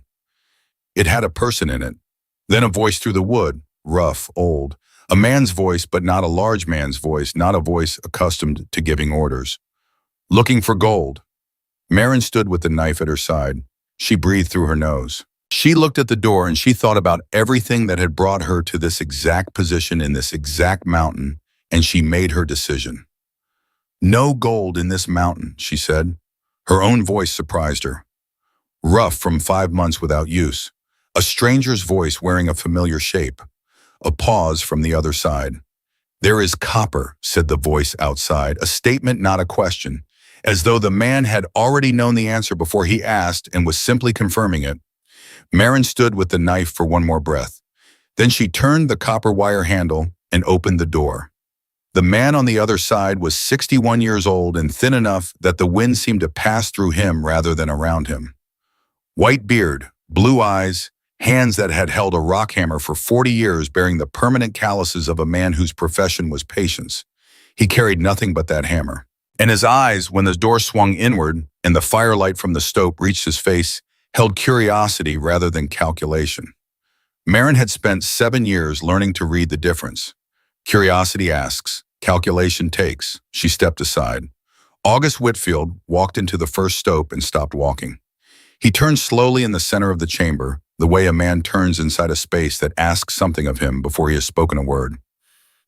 It had a person in it, then a voice through the wood, rough, old, a man's voice but not a large man's voice, not a voice accustomed to giving orders. Looking for gold. Maren stood with the knife at her side. She breathed through her nose. She looked at the door and she thought about everything that had brought her to this exact position in this exact mountain, and she made her decision. No gold in this mountain, she said. Her own voice surprised her. Rough from 5 months without use. A stranger's voice wearing a familiar shape. A pause from the other side. There is copper, said the voice outside, a statement, not a question, as though the man had already known the answer before he asked and was simply confirming it. Maren stood with the knife for one more breath. Then she turned the copper wire handle and opened the door. The man on the other side was 61 years old and thin enough that the wind seemed to pass through him rather than around him. White beard, blue eyes, hands that had held a rock hammer for 40 years bearing the permanent calluses of a man whose profession was patience. He carried nothing but that hammer. And his eyes, when the door swung inward and the firelight from the stove reached his face, held curiosity rather than calculation. Maren had spent 7 years learning to read the difference. Curiosity asks, calculation takes. She stepped aside. August Whitfield walked into the first stove and stopped walking. He turned slowly in the center of the chamber, the way a man turns inside a space that asks something of him before he has spoken a word.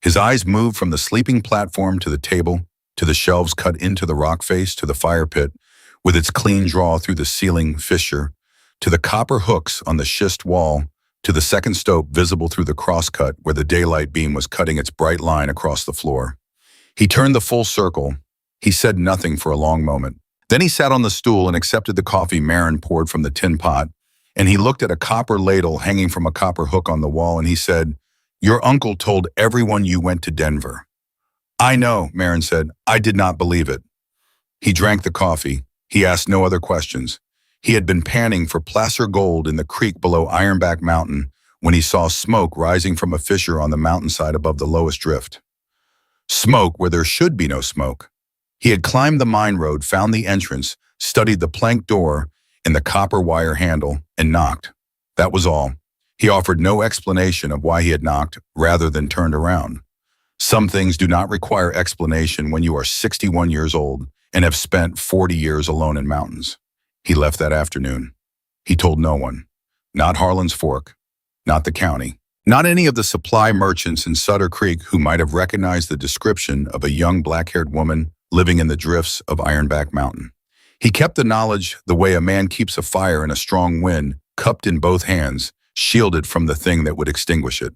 His eyes moved from the sleeping platform to the table, to the shelves cut into the rock face, to the fire pit, with its clean draw through the ceiling fissure, to the copper hooks on the schist wall, to the second stove visible through the crosscut where the daylight beam was cutting its bright line across the floor. He turned the full circle. He said nothing for a long moment. Then he sat on the stool and accepted the coffee Maren poured from the tin pot, and he looked at a copper ladle hanging from a copper hook on the wall, and he said, "Your uncle told everyone you went to Denver." "I know," Maren said. "I did not believe it." He drank the coffee. He asked no other questions. He had been panning for placer gold in the creek below Ironback Mountain when he saw smoke rising from a fissure on the mountainside above the lowest drift. Smoke where there should be no smoke. He had climbed the mine road, found the entrance, studied the plank door and the copper wire handle, and knocked. That was all. He offered no explanation of why he had knocked, rather than turned around. Some things do not require explanation when you are 61 years old and have spent 40 years alone in mountains. He left that afternoon. He told no one. Not Harlan's Fork. Not the county. Not any of the supply merchants in Sutter Creek who might have recognized the description of a young black-haired woman living in the drifts of Ironback Mountain. He kept the knowledge the way a man keeps a fire in a strong wind, cupped in both hands, shielded from the thing that would extinguish it.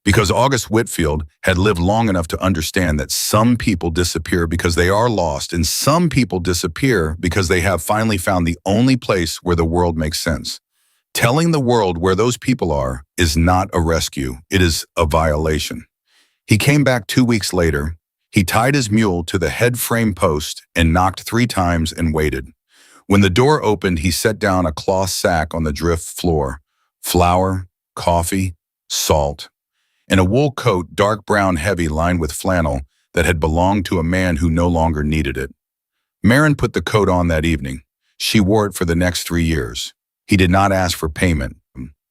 Because August Whitfield had lived long enough to understand that some people disappear because they are lost, and some people disappear because they have finally found the only place where the world makes sense. Telling the world where those people are is not a rescue, it is a violation. He came back 2 weeks later. He tied his mule to the head frame post and knocked 3 times and waited. When the door opened, he set down a cloth sack on the drift floor. Flour, coffee, salt, and a wool coat, dark brown heavy, lined with flannel that had belonged to a man who no longer needed it. Maren put the coat on that evening. She wore it for the next 3 years. He did not ask for payment.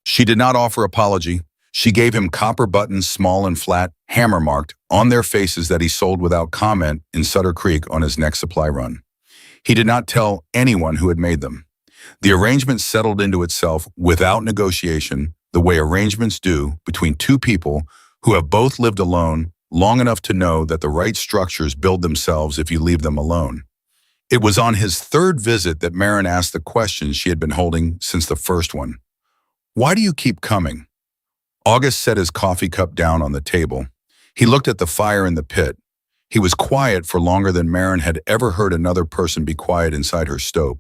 She did not offer apology. She gave him copper buttons, small and flat, hammer-marked, on their faces that he sold without comment in Sutter Creek on his next supply run. He did not tell anyone who had made them. The arrangement settled into itself without negotiation, the way arrangements do between 2 people who have both lived alone long enough to know that the right structures build themselves if you leave them alone. It was on his 3rd visit that Maren asked the question she had been holding since the first one. "Why do you keep coming?" August set his coffee cup down on the table. He looked at the fire in the pit. He was quiet for longer than Maren had ever heard another person be quiet inside her stove.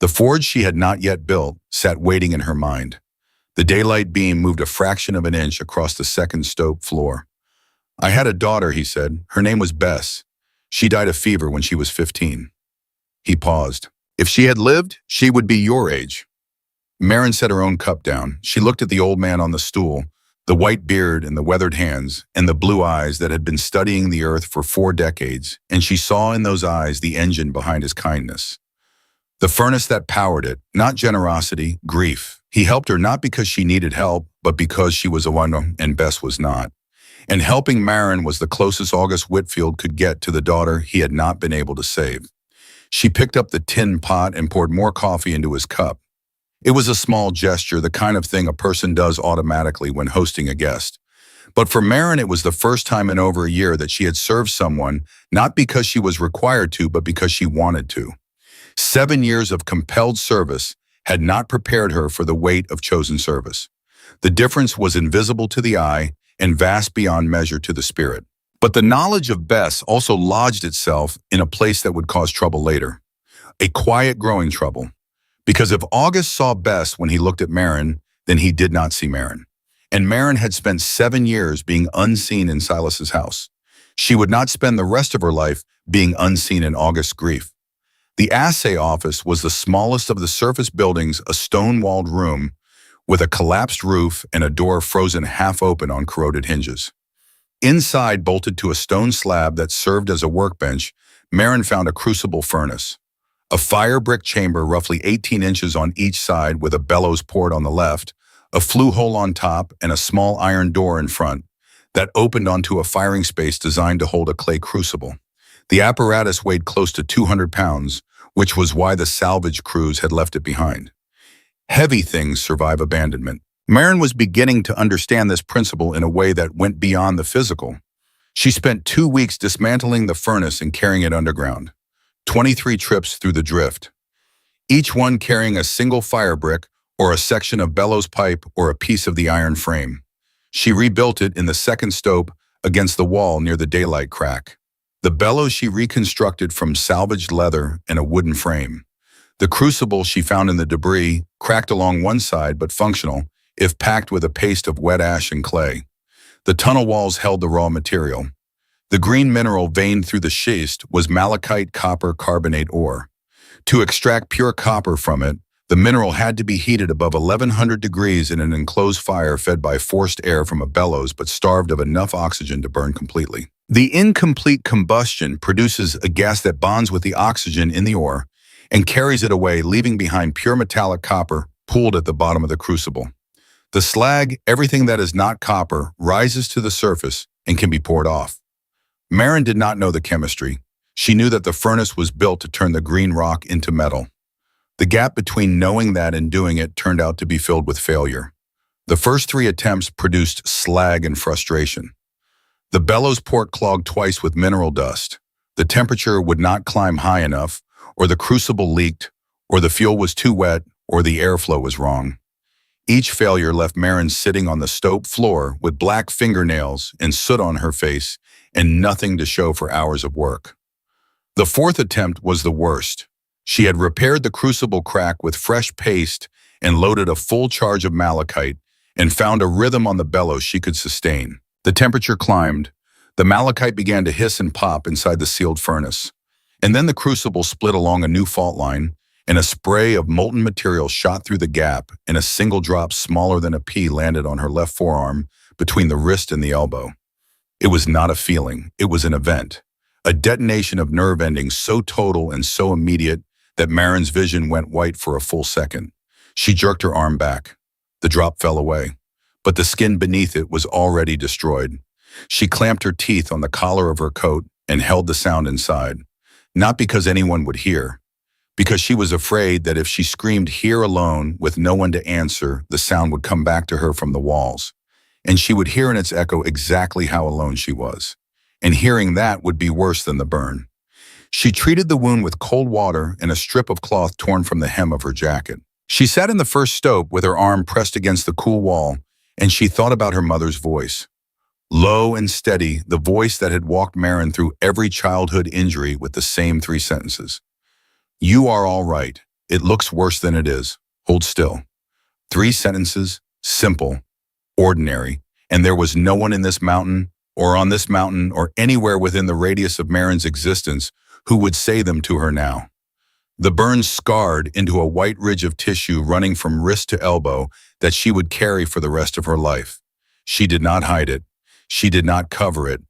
The forge she had not yet built sat waiting in her mind. The daylight beam moved a fraction of an inch across the second stove floor. "I had a daughter," he said. "Her name was Bess. She died of fever when she was 15. He paused. "If she had lived, she would be your age." Maren set her own cup down. She looked at the old man on the stool, the white beard and the weathered hands, and the blue eyes that had been studying the earth for 4 decades, and she saw in those eyes the engine behind his kindness. The furnace that powered it, not generosity, grief. He helped her not because she needed help, but because she was a one and Bess was not. And helping Maren was the closest August Whitfield could get to the daughter he had not been able to save. She picked up the tin pot and poured more coffee into his cup. It was a small gesture, the kind of thing a person does automatically when hosting a guest. But for Maren, it was the first time in over a year that she had served someone, not because she was required to, but because she wanted to. 7 years of compelled service had not prepared her for the weight of chosen service. The difference was invisible to the eye and vast beyond measure to the spirit. But the knowledge of Bess also lodged itself in a place that would cause trouble later. A quiet growing trouble. Because if August saw Bess when he looked at Maren, then he did not see Maren. And Maren had spent 7 years being unseen in Silas's house. She would not spend the rest of her life being unseen in August's grief. The assay office was the smallest of the surface buildings, a stone-walled room with a collapsed roof and a door frozen half open on corroded hinges. Inside, bolted to a stone slab that served as a workbench, Maren found a crucible furnace. A fire brick chamber roughly 18 inches on each side with a bellows port on the left, a flue hole on top, and a small iron door in front that opened onto a firing space designed to hold a clay crucible. The apparatus weighed close to 200 pounds, which was why the salvage crews had left it behind. Heavy things survive abandonment. Maren was beginning to understand this principle in a way that went beyond the physical. She spent 2 weeks dismantling the furnace and carrying it underground. 23 trips through the drift, each one carrying a single fire brick or a section of bellows pipe or a piece of the iron frame. She rebuilt it in the second stope against the wall near the daylight crack. The bellows she reconstructed from salvaged leather and a wooden frame. The crucible she found in the debris, cracked along one side but functional, if packed with a paste of wet ash and clay. The tunnel walls held the raw material. The green mineral veined through the schist was malachite copper carbonate ore. To extract pure copper from it, the mineral had to be heated above 1100 degrees in an enclosed fire fed by forced air from a bellows but starved of enough oxygen to burn completely. The incomplete combustion produces a gas that bonds with the oxygen in the ore and carries it away, leaving behind pure metallic copper pooled at the bottom of the crucible. The slag, everything that is not copper, rises to the surface and can be poured off. Maren did not know the chemistry. She knew that the furnace was built to turn the green rock into metal. The gap between knowing that and doing it turned out to be filled with failure. The first 3 attempts produced slag and frustration. The bellows port clogged twice with mineral dust. The temperature would not climb high enough, or the crucible leaked, or the fuel was too wet, or the airflow was wrong. Each failure left Maren sitting on the stope floor with black fingernails and soot on her face and nothing to show for hours of work. The 4th attempt was the worst. She had repaired the crucible crack with fresh paste and loaded a full charge of malachite and found a rhythm on the bellows she could sustain. The temperature climbed. The malachite began to hiss and pop inside the sealed furnace. And then the crucible split along a new fault line, and a spray of molten material shot through the gap, and a single drop smaller than a pea landed on her left forearm between the wrist and the elbow. It was not a feeling, it was an event. A detonation of nerve endings so total and so immediate that Maren's vision went white for a full second. She jerked her arm back. The drop fell away, but the skin beneath it was already destroyed. She clamped her teeth on the collar of her coat and held the sound inside, not because anyone would hear, because she was afraid that if she screamed "here" alone with no one to answer, the sound would come back to her from the walls, and she would hear in its echo exactly how alone she was. And hearing that would be worse than the burn. She treated the wound with cold water and a strip of cloth torn from the hem of her jacket. She sat in the first stope with her arm pressed against the cool wall, and she thought about her mother's voice. Low and steady, the voice that had walked Maren through every childhood injury with the same 3 sentences. "You are all right. It looks worse than it is. Hold still." 3 sentences, simple, ordinary, and there was no one in this mountain, or on this mountain, or anywhere within the radius of Maren's existence who would say them to her now. The burn scarred into a white ridge of tissue running from wrist to elbow that she would carry for the rest of her life. She did not hide it. She did not cover it.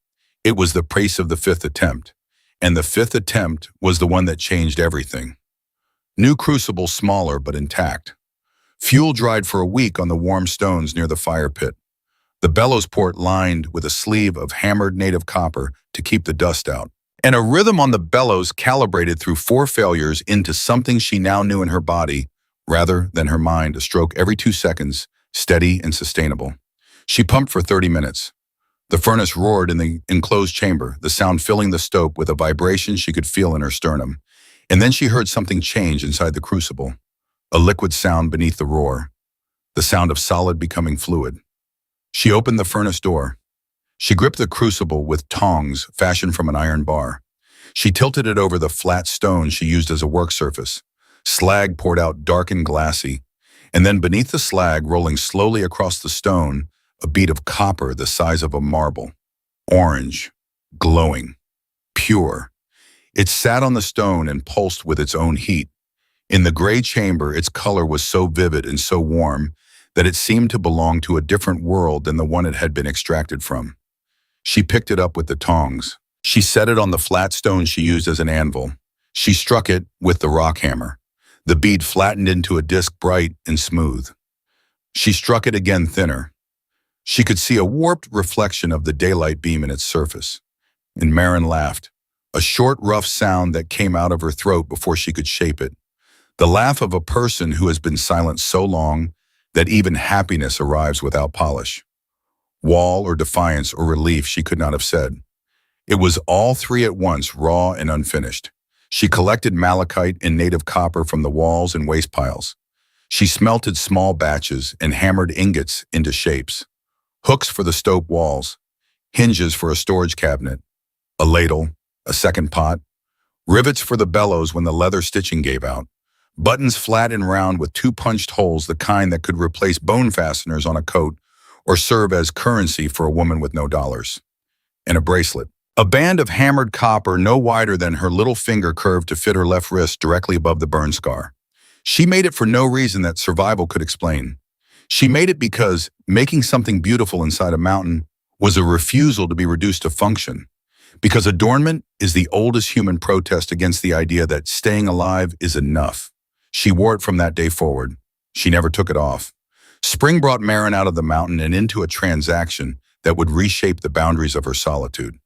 It was the pace of the 5th attempt. And the 5th attempt was the one that changed everything. New crucible, smaller but intact. Fuel dried for a week on the warm stones near the fire pit. The bellows port lined with a sleeve of hammered native copper to keep the dust out. And a rhythm on the bellows calibrated through 4 failures into something she now knew in her body, rather than her mind, a stroke every 2 seconds, steady and sustainable. She pumped for 30 minutes. The furnace roared in the enclosed chamber, the sound filling the stope with a vibration she could feel in her sternum. And then she heard something change inside the crucible. A liquid sound beneath the roar. The sound of solid becoming fluid. She opened the furnace door. She gripped the crucible with tongs fashioned from an iron bar. She tilted it over the flat stone she used as a work surface. Slag poured out dark and glassy. And then beneath the slag, rolling slowly across the stone, a bead of copper the size of a marble, orange, glowing, pure. It sat on the stone and pulsed with its own heat. In the gray chamber, its color was so vivid and so warm that it seemed to belong to a different world than the one it had been extracted from. She picked it up with the tongs. She set it on the flat stone she used as an anvil. She struck it with the rock hammer. The bead flattened into a disc bright and smooth. She struck it again thinner. She could see a warped reflection of the daylight beam in its surface. And Maren laughed, a short, rough sound that came out of her throat before she could shape it. The laugh of a person who has been silent so long that even happiness arrives without polish. Wall or defiance or relief she could not have said. It was all three at once, raw and unfinished. She collected malachite and native copper from the walls and waste piles. She smelted small batches and hammered ingots into shapes. Hooks for the stope walls, hinges for a storage cabinet, a ladle, a second pot, rivets for the bellows when the leather stitching gave out, buttons flat and round with two punched holes, the kind that could replace bone fasteners on a coat or serve as currency for a woman with no dollars, and a bracelet. A band of hammered copper no wider than her little finger curved to fit her left wrist directly above the burn scar. She made it for no reason that survival could explain. She made it because making something beautiful inside a mountain was a refusal to be reduced to function. Because adornment is the oldest human protest against the idea that staying alive is enough. She wore it from that day forward. She never took it off. Spring brought Maren out of the mountain and into a transaction that would reshape the boundaries of her solitude.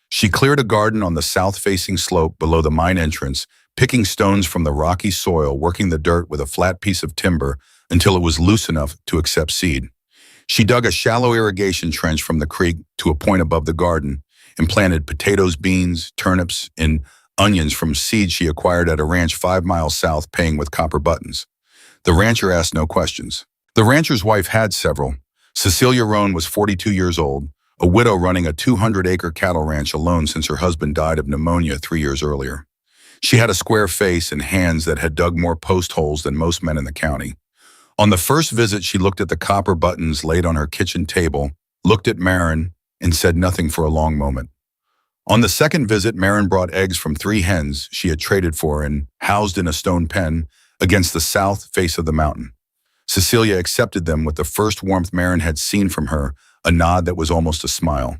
She cleared a garden on the south-facing slope below the mine entrance, picking stones from the rocky soil, working the dirt with a flat piece of timber until it was loose enough to accept seed. She dug a shallow irrigation trench from the creek to a point above the garden and planted potatoes, beans, turnips, and onions from seeds she acquired at a ranch 5 miles south, paying with copper buttons. The rancher asked no questions. The rancher's wife had several. Cecilia Roan was 42 years old, a widow running a 200-acre cattle ranch alone since her husband died of pneumonia 3 years earlier. She had a square face and hands that had dug more post holes than most men in the county. On the first visit, she looked at the copper buttons laid on her kitchen table, looked at Maren, and said nothing for a long moment. On the second visit, Maren brought eggs from 3 hens she had traded for and housed in a stone pen against the south face of the mountain. Cecilia accepted them with the first warmth Maren had seen from her, a nod that was almost a smile.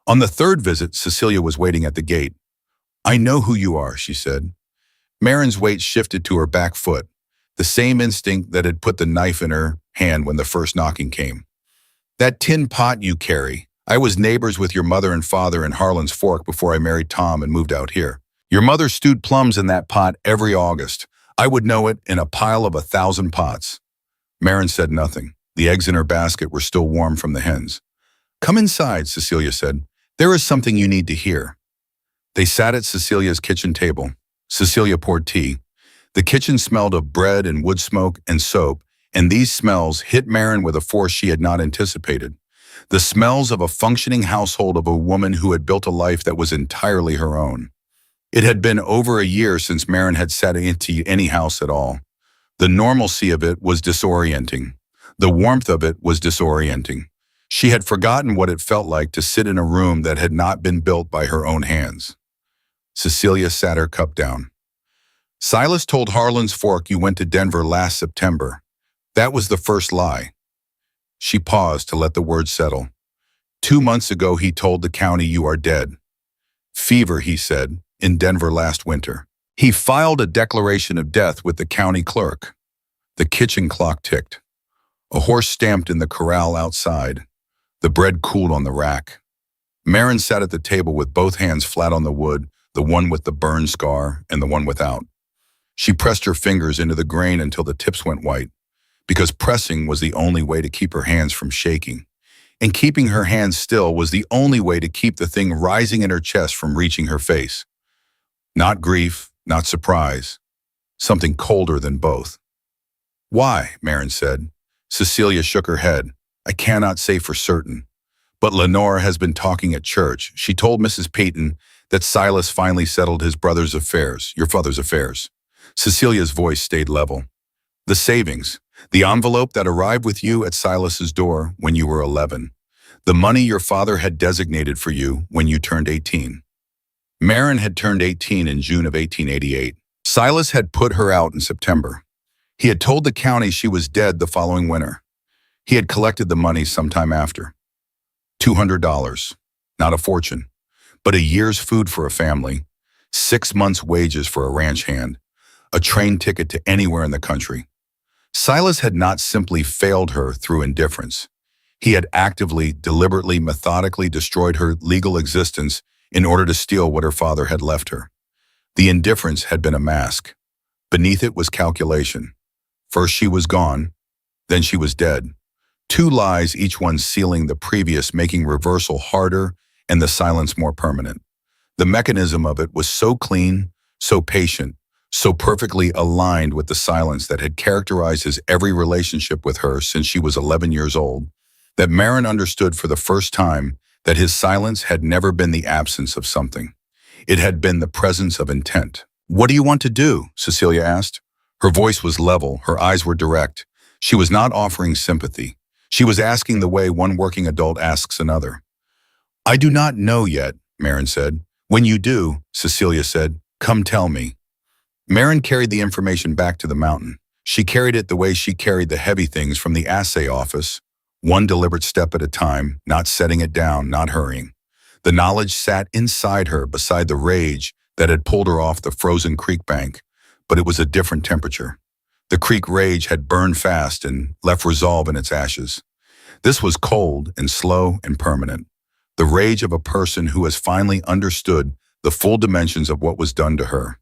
On the third visit, Cecilia was waiting at the gate. "I know who you are," she said. Maren's weight shifted to her back foot, the same instinct that had put the knife in her hand when the first knocking came. "That tin pot you carry. I was neighbors with your mother and father in Harlan's Fork before I married Tom and moved out here. Your mother stewed plums in that pot every August. I would know it in a pile of 1,000 pots." Maren said nothing. The eggs in her basket were still warm from the hens. "Come inside," Cecilia said. "There is something you need to hear." They sat at Cecilia's kitchen table. Cecilia poured tea. The kitchen smelled of bread and wood smoke and soap, and these smells hit Maren with a force she had not anticipated. The smells of a functioning household of a woman who had built a life that was entirely her own. It had been over a year since Maren had sat into any house at all. The normalcy of it was disorienting. The warmth of it was disorienting. She had forgotten what it felt like to sit in a room that had not been built by her own hands. Cecilia sat her cup down. "Silas told Harlan's Fork you went to Denver last September. That was the first lie." She paused to let the words settle. "2 months ago he told the county you are dead. Fever, he said, in Denver last winter. He filed a declaration of death with the county clerk." The kitchen clock ticked. A horse stamped in the corral outside. The bread cooled on the rack. Maren sat at the table with both hands flat on the wood, the one with the burn scar and the one without. She pressed her fingers into the grain until the tips went white, because pressing was the only way to keep her hands from shaking. And keeping her hands still was the only way to keep the thing rising in her chest from reaching her face. Not grief, not surprise, something colder than both. "Why?" Maren said. Cecilia shook her head. "I cannot say for certain. But Lenore has been talking at church. She told Mrs. Peyton that Silas finally settled his brother's affairs, your father's affairs." Cecilia's voice stayed level. "The savings. The envelope that arrived with you at Silas's door when you were 11. The money your father had designated for you when you turned 18. Maren had turned 18 in June of 1888. Silas had put her out in September. He had told the county she was dead the following winter. He had collected the money sometime after. $200. Not a fortune, but a year's food for a family, 6 months' wages for a ranch hand, a train ticket to anywhere in the country. Silas had not simply failed her through indifference. He had actively, deliberately, methodically destroyed her legal existence in order to steal what her father had left her. The indifference had been a mask. Beneath it was calculation. First she was gone, then she was dead. 2 lies, each one sealing the previous, making reversal harder and the silence more permanent. The mechanism of it was so clean, so patient, so perfectly aligned with the silence that had characterized his every relationship with her since she was 11 years old, that Maren understood for the first time that his silence had never been the absence of something. It had been the presence of intent. "What do you want to do?" Cecilia asked. Her voice was level, her eyes were direct. She was not offering sympathy. She was asking the way one working adult asks another. "I do not know yet," Maren said. "When you do," Cecilia said, "come tell me." Maren carried the information back to the mountain. She carried it the way she carried the heavy things from the assay office, one deliberate step at a time, not setting it down, not hurrying. The knowledge sat inside her beside the rage that had pulled her off the frozen creek bank, but it was a different temperature. The creek rage had burned fast and left resolve in its ashes. This was cold and slow and permanent. The rage of a person who has finally understood the full dimensions of what was done to her.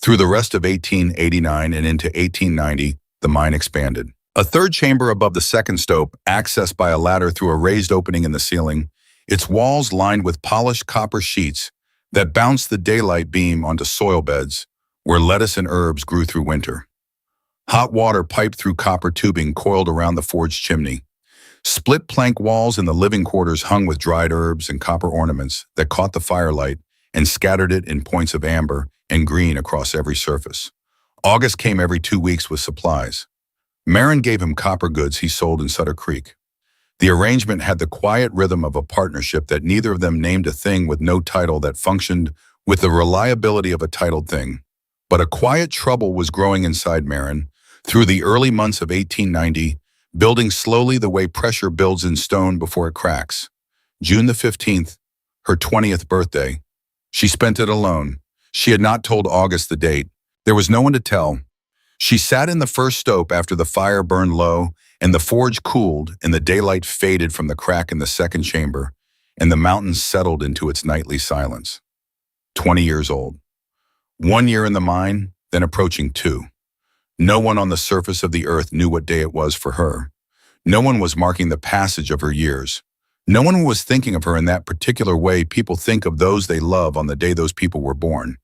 Through the rest of 1889 and into 1890, the mine expanded. A third chamber above the second stope, accessed by a ladder through a raised opening in the ceiling, its walls lined with polished copper sheets that bounced the daylight beam onto soil beds where lettuce and herbs grew through winter. Hot water piped through copper tubing coiled around the forge chimney. Split plank walls in the living quarters hung with dried herbs and copper ornaments that caught the firelight and scattered it in points of amber and green across every surface. August came every 2 weeks with supplies. Maren gave him copper goods he sold in Sutter Creek. The arrangement had the quiet rhythm of a partnership that neither of them named a thing with no title that functioned with the reliability of a titled thing. But a quiet trouble was growing inside Maren through the early months of 1890, building slowly the way pressure builds in stone before it cracks. June the 15th, her 20th birthday. She spent it alone. She had not told August the date. There was no one to tell. She sat in the first stope after the fire burned low and the forge cooled and the daylight faded from the crack in the second chamber and the mountains settled into its nightly silence. 20 years old. 1 year in the mine, then approaching 2. No one on the surface of the earth knew what day it was for her. No one was marking the passage of her years. No one was thinking of her in that particular way people think of those they love on the day those people were born.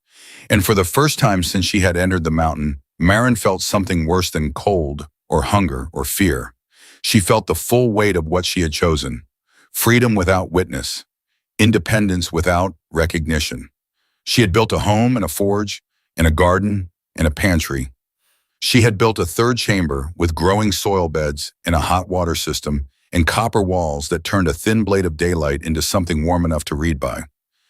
And for the first time since she had entered the mountain, Maren felt something worse than cold or hunger or fear. She felt the full weight of what she had chosen. Freedom without witness. Independence without recognition. She had built a home and a forge and a garden and a pantry. She had built a third chamber with growing soil beds and a hot water system and copper walls that turned a thin blade of daylight into something warm enough to read by.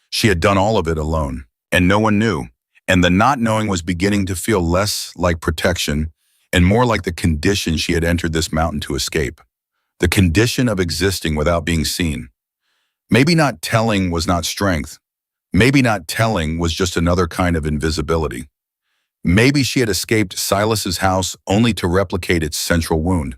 She had done all of it alone, and no one knew. And the not knowing was beginning to feel less like protection and more like the condition she had entered this mountain to escape. The condition of existing without being seen. Maybe not telling was not strength. Maybe not telling was just another kind of invisibility. Maybe she had escaped Silas's house only to replicate its central wound.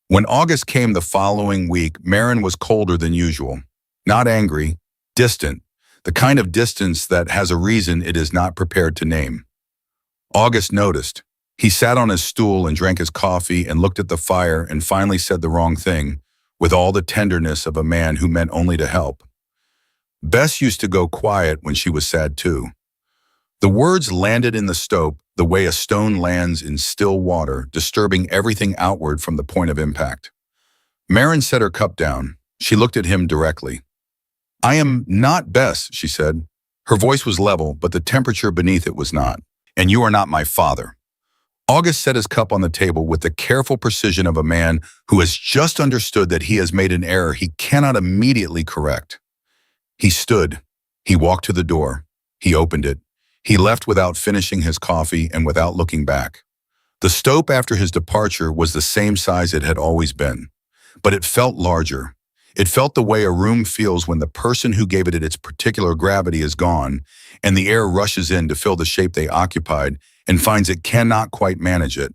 When August came the following week, Maren was colder than usual. Not angry, distant, the kind of distance that has a reason it is not prepared to name. August noticed. He sat on his stool and drank his coffee and looked at the fire and finally said the wrong thing, with all the tenderness of a man who meant only to help. Bess used to go quiet when she was sad too. The words landed in the stope the way a stone lands in still water, disturbing everything outward from the point of impact. Maren set her cup down. She looked at him directly. "I am not Bess," she said. Her voice was level, but the temperature beneath it was not. "And you are not my father." August set his cup on the table with the careful precision of a man who has just understood that he has made an error he cannot immediately correct. He stood. He walked to the door. He opened it. He left without finishing his coffee and without looking back. The stove after his departure was the same size it had always been, but it felt larger. It felt the way a room feels when the person who gave it its particular gravity is gone, and the air rushes in to fill the shape they occupied and finds it cannot quite manage it.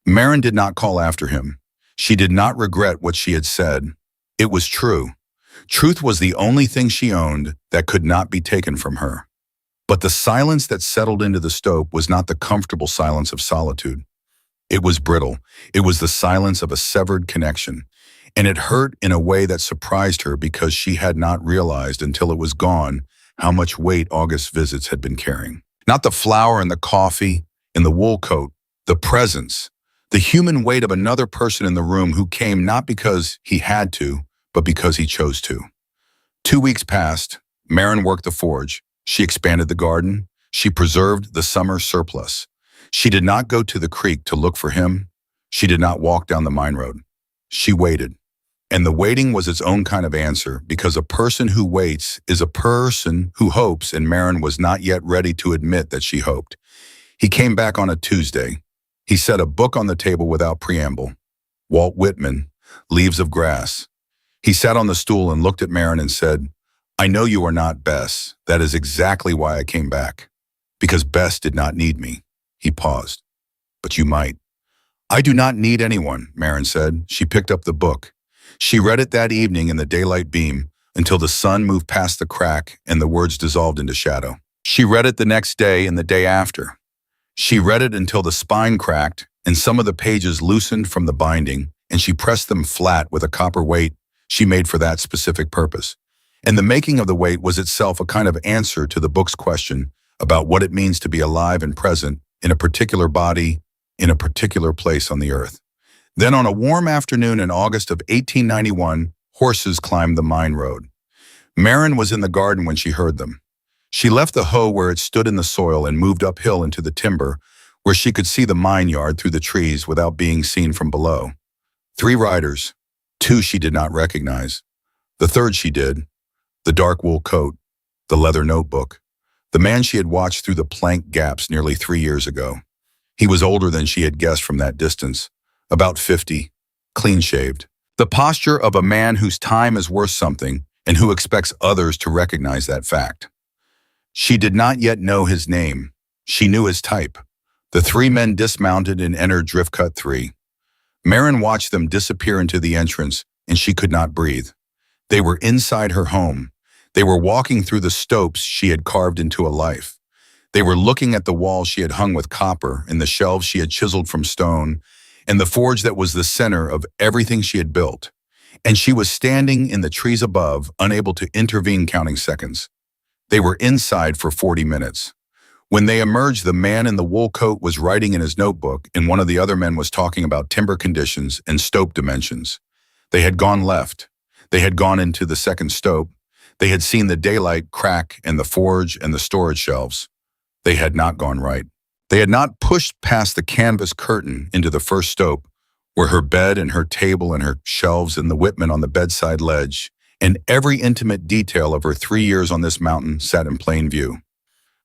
Maren did not call after him. She did not regret what she had said. It was true. Truth was the only thing she owned that could not be taken from her. But the silence that settled into the stove was not the comfortable silence of solitude. It was brittle. It was the silence of a severed connection. And it hurt in a way that surprised her because she had not realized until it was gone how much weight August's visits had been carrying. Not the flour and the coffee and the wool coat, the presence, the human weight of another person in the room who came not because he had to, but because he chose to. 2 weeks passed. Maren worked the forge. She expanded the garden. She preserved the summer surplus. She did not go to the creek to look for him. She did not walk down the mine road. She waited. And the waiting was its own kind of answer, because a person who waits is a person who hopes, and Maren was not yet ready to admit that she hoped. He came back on a Tuesday. He set a book on the table without preamble. Walt Whitman, Leaves of Grass. He sat on the stool and looked at Maren and said, "I know you are not Bess. That is exactly why I came back. Because Bess did not need me." He paused. "But you might." "I do not need anyone," Maren said. She picked up the book. She read it that evening in the daylight beam until the sun moved past the crack and the words dissolved into shadow. She read it the next day and the day after. She read it until the spine cracked and some of the pages loosened from the binding, and she pressed them flat with a copper weight she made for that specific purpose. And the making of the weight was itself a kind of answer to the book's question about what it means to be alive and present in a particular body, in a particular place on the earth. Then on a warm afternoon in August of 1891, horses climbed the mine road. Maren was in the garden when she heard them. She left the hoe where it stood in the soil and moved uphill into the timber, where she could see the mine yard through the trees without being seen from below. 3 riders. 2 she did not recognize. The third she did. The dark wool coat, the leather notebook, the man she had watched through the plank gaps nearly 3 years ago. He was older than she had guessed from that distance, about 50, clean-shaved. The posture of a man whose time is worth something and who expects others to recognize that fact. She did not yet know his name. She knew his type. The 3 men dismounted and entered Driftcut 3. Maren watched them disappear into the entrance, and she could not breathe. They were inside her home. They were walking through the stopes she had carved into a life. They were looking at the walls she had hung with copper and the shelves she had chiseled from stone, and the forge that was the center of everything she had built. And she was standing in the trees above, unable to intervene, counting seconds. They were inside for 40 minutes. When they emerged, the man in the wool coat was writing in his notebook, and one of the other men was talking about timber conditions and stope dimensions. They had gone left. They had gone into the second stope. They had seen the daylight crack and the forge and the storage shelves. They had not gone right. They had not pushed past the canvas curtain into the first stope, where her bed and her table and her shelves and the Whitman on the bedside ledge, and every intimate detail of her 3 years on this mountain sat in plain view.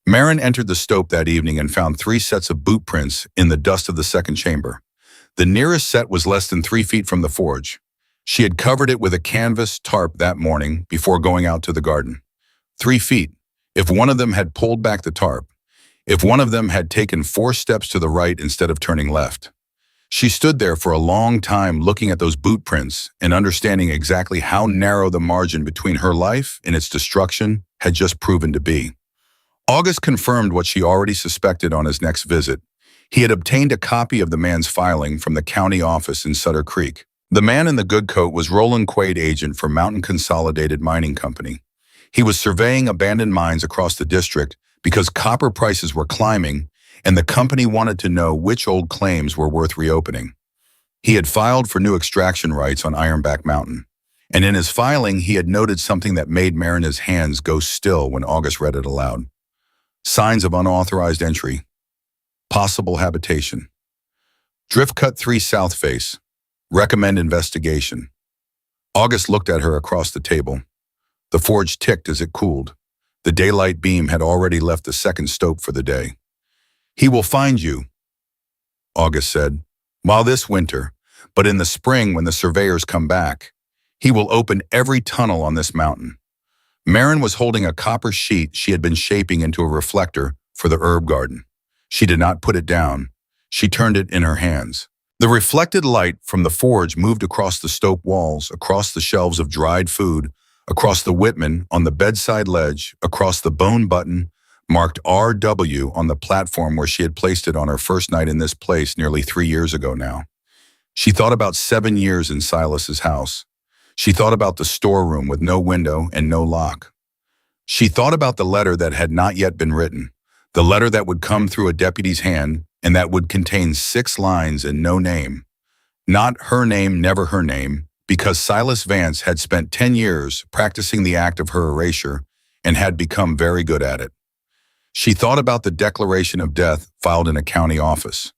Maren entered the stope that evening and found 3 sets of boot prints in the dust of the second chamber. The nearest set was less than 3 feet from the forge. She had covered it with a canvas tarp that morning before going out to the garden. 3 feet. If one of them had pulled back the tarp, if one of them had taken 4 steps to the right instead of turning left. She stood there for a long time looking at those boot prints and understanding exactly how narrow the margin between her life and its destruction had just proven to be. August confirmed what she already suspected on his next visit. He had obtained a copy of the man's filing from the county office in Sutter Creek. The man in the good coat was Roland Quaid, agent for Mountain Consolidated Mining Company. He was surveying abandoned mines across the district because copper prices were climbing, and the company wanted to know which old claims were worth reopening. He had filed for new extraction rights on Ironback Mountain, and in his filing he had noted something that made Maren's hands go still when August read it aloud. Signs of unauthorized entry. Possible habitation. Drift Cut 3 South Face. Recommend investigation. August looked at her across the table. The forge ticked as it cooled. The daylight beam had already left the second stope for the day. He will find you, August said. While this winter, but in the spring when the surveyors come back, he will open every tunnel on this mountain. Maren was holding a copper sheet she had been shaping into a reflector for the herb garden. She did not put it down. She turned it in her hands. The reflected light from the forge moved across the stope walls, across the shelves of dried food, across the Whitman on the bedside ledge, across the bone button marked RW on the platform where she had placed it on her first night in this place nearly 3 years ago now. She thought about 7 years in Silas's house. She thought about the storeroom with no window and no lock. She thought about the letter that had not yet been written, the letter that would come through a deputy's hand and that would contain 6 lines and no name. Not her name, never her name, because Silas Vance had spent 10 years practicing the act of her erasure and had become very good at it. She thought about the declaration of death filed in a county office,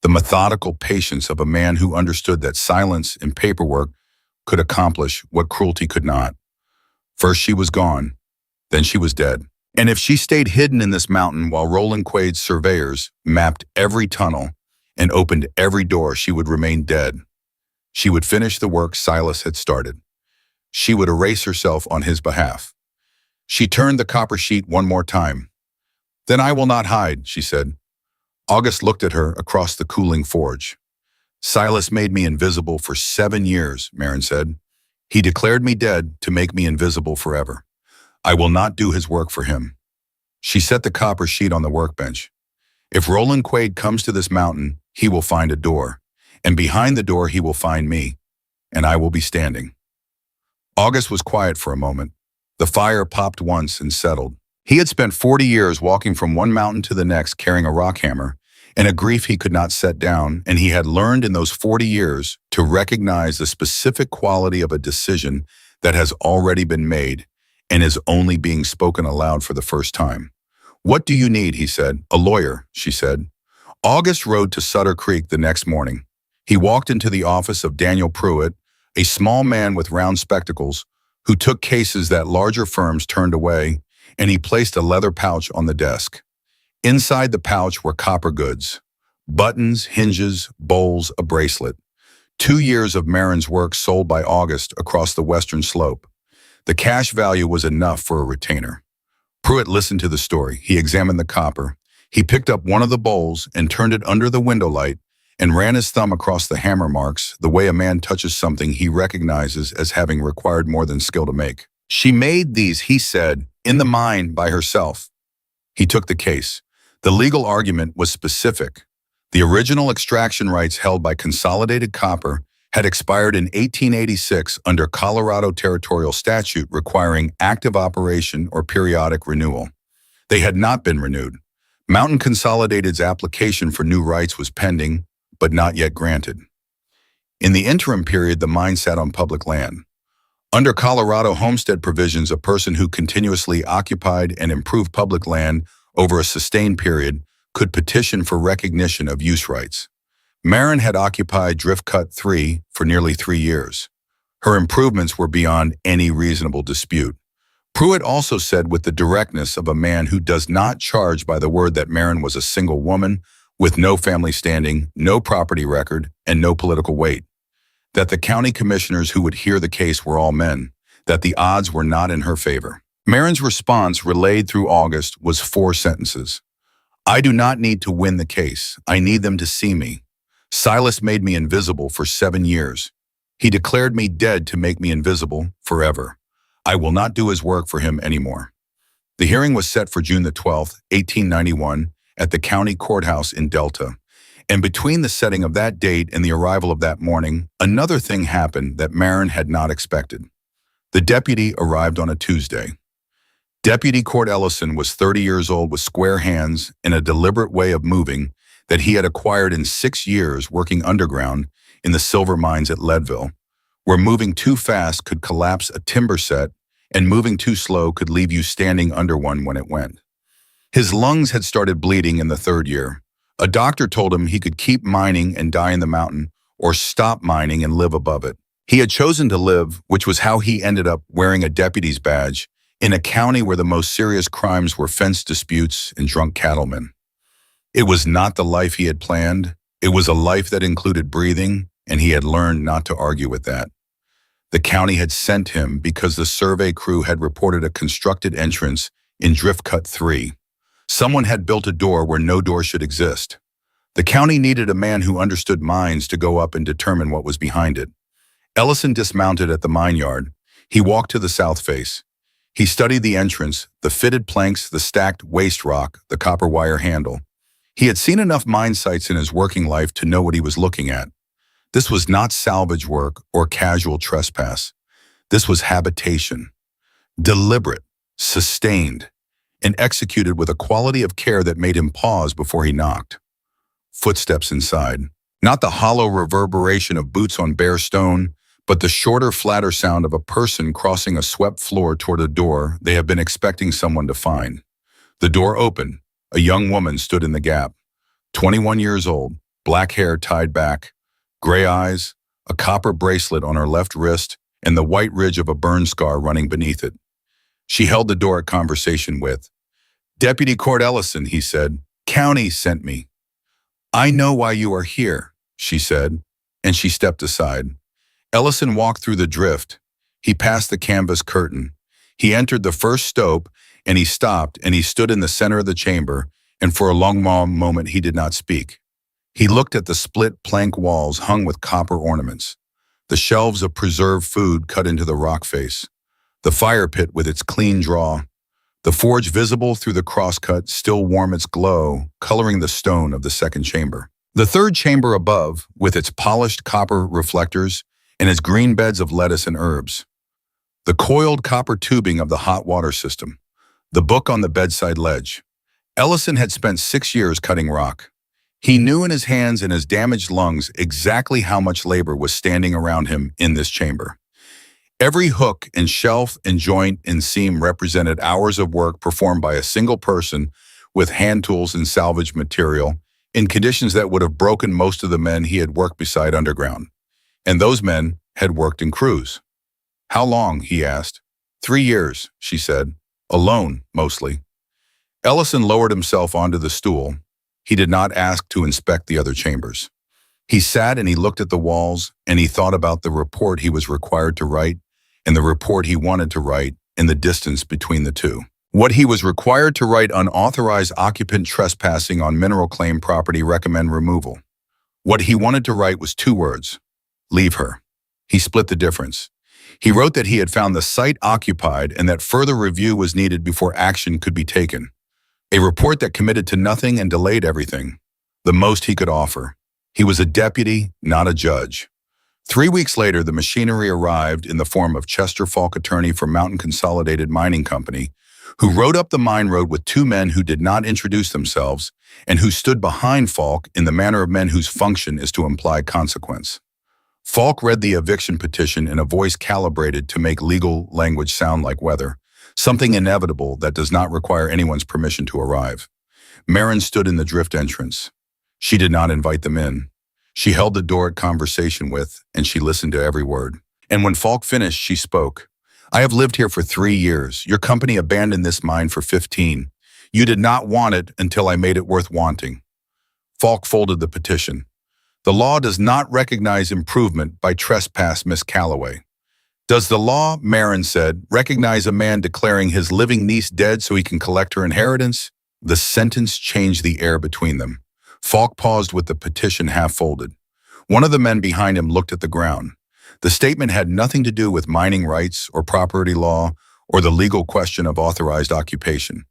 the methodical patience of a man who understood that silence in paperwork could accomplish what cruelty could not. First she was gone, then she was dead. And if she stayed hidden in this mountain while Roland Quade's surveyors mapped every tunnel and opened every door, she would remain dead. She would finish the work Silas had started. She would erase herself on his behalf. She turned the copper sheet one more time. Then I will not hide, she said. August looked at her across the cooling forge. Silas made me invisible for 7 years, Maren said. He declared me dead to make me invisible forever. I will not do his work for him. She set the copper sheet on the workbench. If Roland Quade comes to this mountain, he will find a door, and behind the door he will find me, and I will be standing. August was quiet for a moment. The fire popped once and settled. He had spent 40 years walking from one mountain to the next carrying a rock hammer and a grief he could not set down, and he had learned in those 40 years to recognize the specific quality of a decision that has already been made and is only being spoken aloud for the first time. What do you need, he said. A lawyer, she said. August rode to Sutter Creek the next morning. He walked into the office of Daniel Pruitt, a small man with round spectacles who took cases that larger firms turned away, and he placed a leather pouch on the desk. Inside the pouch were copper goods, buttons, hinges, bowls, a bracelet. 2 years of Maren's work sold by August across the western slope. The cash value was enough for a retainer. Pruitt listened to the story. He examined the copper. He picked up one of the bowls and turned it under the window light and ran his thumb across the hammer marks, the way a man touches something he recognizes as having required more than skill to make. She made these, he said, in the mine by herself. He took the case. The legal argument was specific. The original extraction rights held by Consolidated Copper had expired in 1886 under Colorado territorial statute requiring active operation or periodic renewal. They had not been renewed. Mountain Consolidated's application for new rights was pending, but not yet granted. In the interim period, the mine sat on public land. Under Colorado homestead provisions, a person who continuously occupied and improved public land over a sustained period could petition for recognition of use rights. Maren had occupied Drift Cut 3 for nearly 3 years. Her improvements were beyond any reasonable dispute. Pruitt also said with the directness of a man who does not charge by the word that Maren was a single woman with no family standing, no property record, and no political weight. That the county commissioners who would hear the case were all men, that the odds were not in her favor. Maren's response, relayed through August, was 4 sentences. I do not need to win the case. I need them to see me. Silas made me invisible for 7 years. He declared me dead to make me invisible forever. I will not do his work for him anymore. The hearing was set for June the 12th, 1891, at the county courthouse in Delta. And between the setting of that date and the arrival of that morning, another thing happened that Maren had not expected. The deputy arrived on a Tuesday. Deputy Court Ellison was 30 years old with square hands and a deliberate way of moving that he had acquired in 6 years working underground in the silver mines at Leadville, where moving too fast could collapse a timber set and moving too slow could leave you standing under one when it went. His lungs had started bleeding in the 3rd year. A doctor told him he could keep mining and die in the mountain, or stop mining and live above it. He had chosen to live, which was how he ended up wearing a deputy's badge in a county where the most serious crimes were fence disputes and drunk cattlemen. It was not the life he had planned. It was a life that included breathing, and he had learned not to argue with that. The county had sent him because the survey crew had reported a constructed entrance in Drift Cut 3. Someone had built a door where no door should exist. The county needed a man who understood mines to go up and determine what was behind it. Ellison dismounted at the mine yard. He walked to the south face. He studied the entrance, the fitted planks, the stacked waste rock, the copper wire handle. He had seen enough mine sites in his working life to know what he was looking at. This was not salvage work or casual trespass. This was habitation. Deliberate, sustained, and executed with a quality of care that made him pause before he knocked. Footsteps inside. Not the hollow reverberation of boots on bare stone, but the shorter, flatter sound of a person crossing a swept floor toward a door they have been expecting someone to find. The door opened. A young woman stood in the gap. 21 years old, black hair tied back, gray eyes, a copper bracelet on her left wrist, and the white ridge of a burn scar running beneath it. She held the door at conversation with, "Deputy Cord Ellison," he said. "County sent me." "I know why you are here," she said, and she stepped aside. Ellison walked through the drift. He passed the canvas curtain. He entered the first stope, and he stopped, and he stood in the center of the chamber, and for a long moment he did not speak. He looked at the split plank walls hung with copper ornaments, the shelves of preserved food cut into the rock face, the fire pit with its clean draw, the forge visible through the crosscut still warm its glow, coloring the stone of the second chamber. The third chamber above, with its polished copper reflectors and its green beds of lettuce and herbs. The coiled copper tubing of the hot water system. The book on the bedside ledge. Ellison had spent 6 years cutting rock. He knew in his hands and his damaged lungs exactly how much labor was standing around him in this chamber. Every hook and shelf and joint and seam represented hours of work performed by a single person with hand tools and salvage material in conditions that would have broken most of the men he had worked beside underground. And those men had worked in crews. "How long?" he asked. 3 years, she said. "Alone, mostly." Ellison lowered himself onto the stool. He did not ask to inspect the other chambers. He sat and he looked at the walls, and he thought about the report he was required to write and the report he wanted to write and the distance between the two. What he was required to write: unauthorized occupant trespassing on mineral claim property, recommend removal. What he wanted to write was 2 words: leave her. He split the difference. He wrote that he had found the site occupied and that further review was needed before action could be taken. A report that committed to nothing and delayed everything, the most he could offer. He was a deputy, not a judge. 3 weeks later, the machinery arrived in the form of Chester Falk, attorney for Mountain Consolidated Mining Company, who rode up the mine road with 2 men who did not introduce themselves and who stood behind Falk in the manner of men whose function is to imply consequence. Falk read the eviction petition in a voice calibrated to make legal language sound like weather, something inevitable that does not require anyone's permission to arrive. Marin stood in the drift entrance. She did not invite them in. She held the door at conversation with, and she listened to every word. And when Falk finished, she spoke. "I have lived here for 3 years. Your company abandoned this mine for 15. You did not want it until I made it worth wanting." Falk folded the petition. "The law does not recognize improvement by trespass, Miss Calloway." "Does the law," Marin said, "recognize a man declaring his living niece dead so he can collect her inheritance?" The sentence changed the air between them. Falk paused with the petition half folded. One of the men behind him looked at the ground. The statement had nothing to do with mining rights or property law or the legal question of authorized occupation.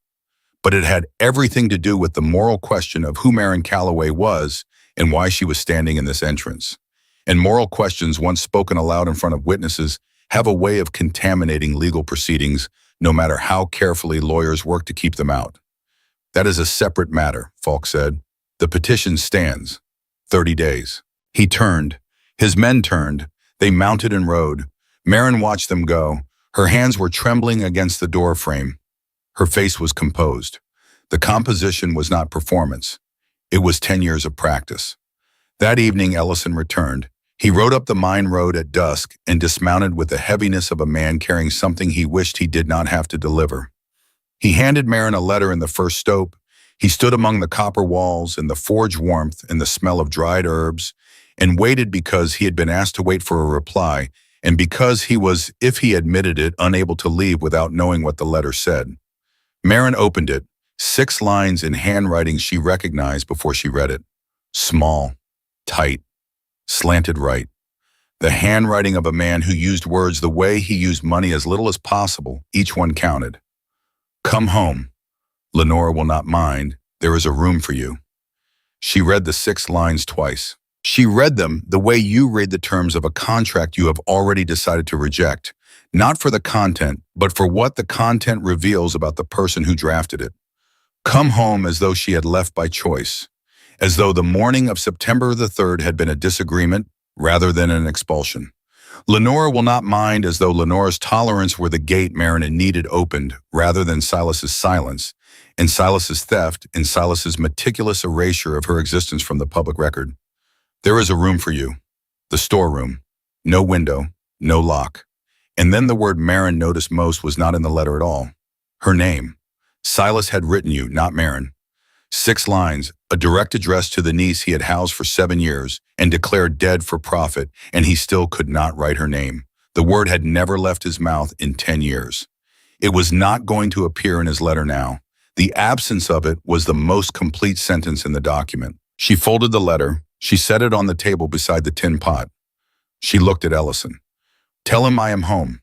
But it had everything to do with the moral question of who Marin Calloway was and why she was standing in this entrance. And moral questions, once spoken aloud in front of witnesses, have a way of contaminating legal proceedings, no matter how carefully lawyers work to keep them out. "That is a separate matter," Falk said. "The petition stands. 30 days. He turned. His men turned. They mounted and rode. Marin watched them go. Her hands were trembling against the door frame. Her face was composed. The composition was not performance. It was 10 years of practice. That evening, Ellison returned. He rode up the mine road at dusk and dismounted with the heaviness of a man carrying something he wished he did not have to deliver. He handed Marin a letter in the first stope. He stood among the copper walls in the forge warmth and the smell of dried herbs, and waited because he had been asked to wait for a reply, and because he was, if he admitted it, unable to leave without knowing what the letter said. Marin opened it, 6 lines in handwriting she recognized before she read it. Small, tight, slanted right. The handwriting of a man who used words the way he used money, as little as possible. Each one counted. Come home. Lenora will not mind. There is a room for you. She read the 6 lines twice. She read them the way you read the terms of a contract you have already decided to reject, not for the content, but for what the content reveals about the person who drafted it. Come home, as though she had left by choice, as though the morning of September the 3rd had been a disagreement rather than an expulsion. Lenora will not mind, as though Lenora's tolerance were the gate Marin needed opened rather than Silas's silence, and Silas's theft, and Silas's meticulous erasure of her existence from the public record. There is a room for you. The storeroom. No window, no lock. And then the word Marin noticed most was not in the letter at all. Her name. Silas had written you, not Marin. 6 lines, a direct address to the niece he had housed for 7 years and declared dead for profit, and he still could not write her name. The word had never left his mouth in 10 years. It was not going to appear in his letter now. The absence of it was the most complete sentence in the document. She folded the letter. She set it on the table beside the tin pot. She looked at Ellison. Tell him I am home.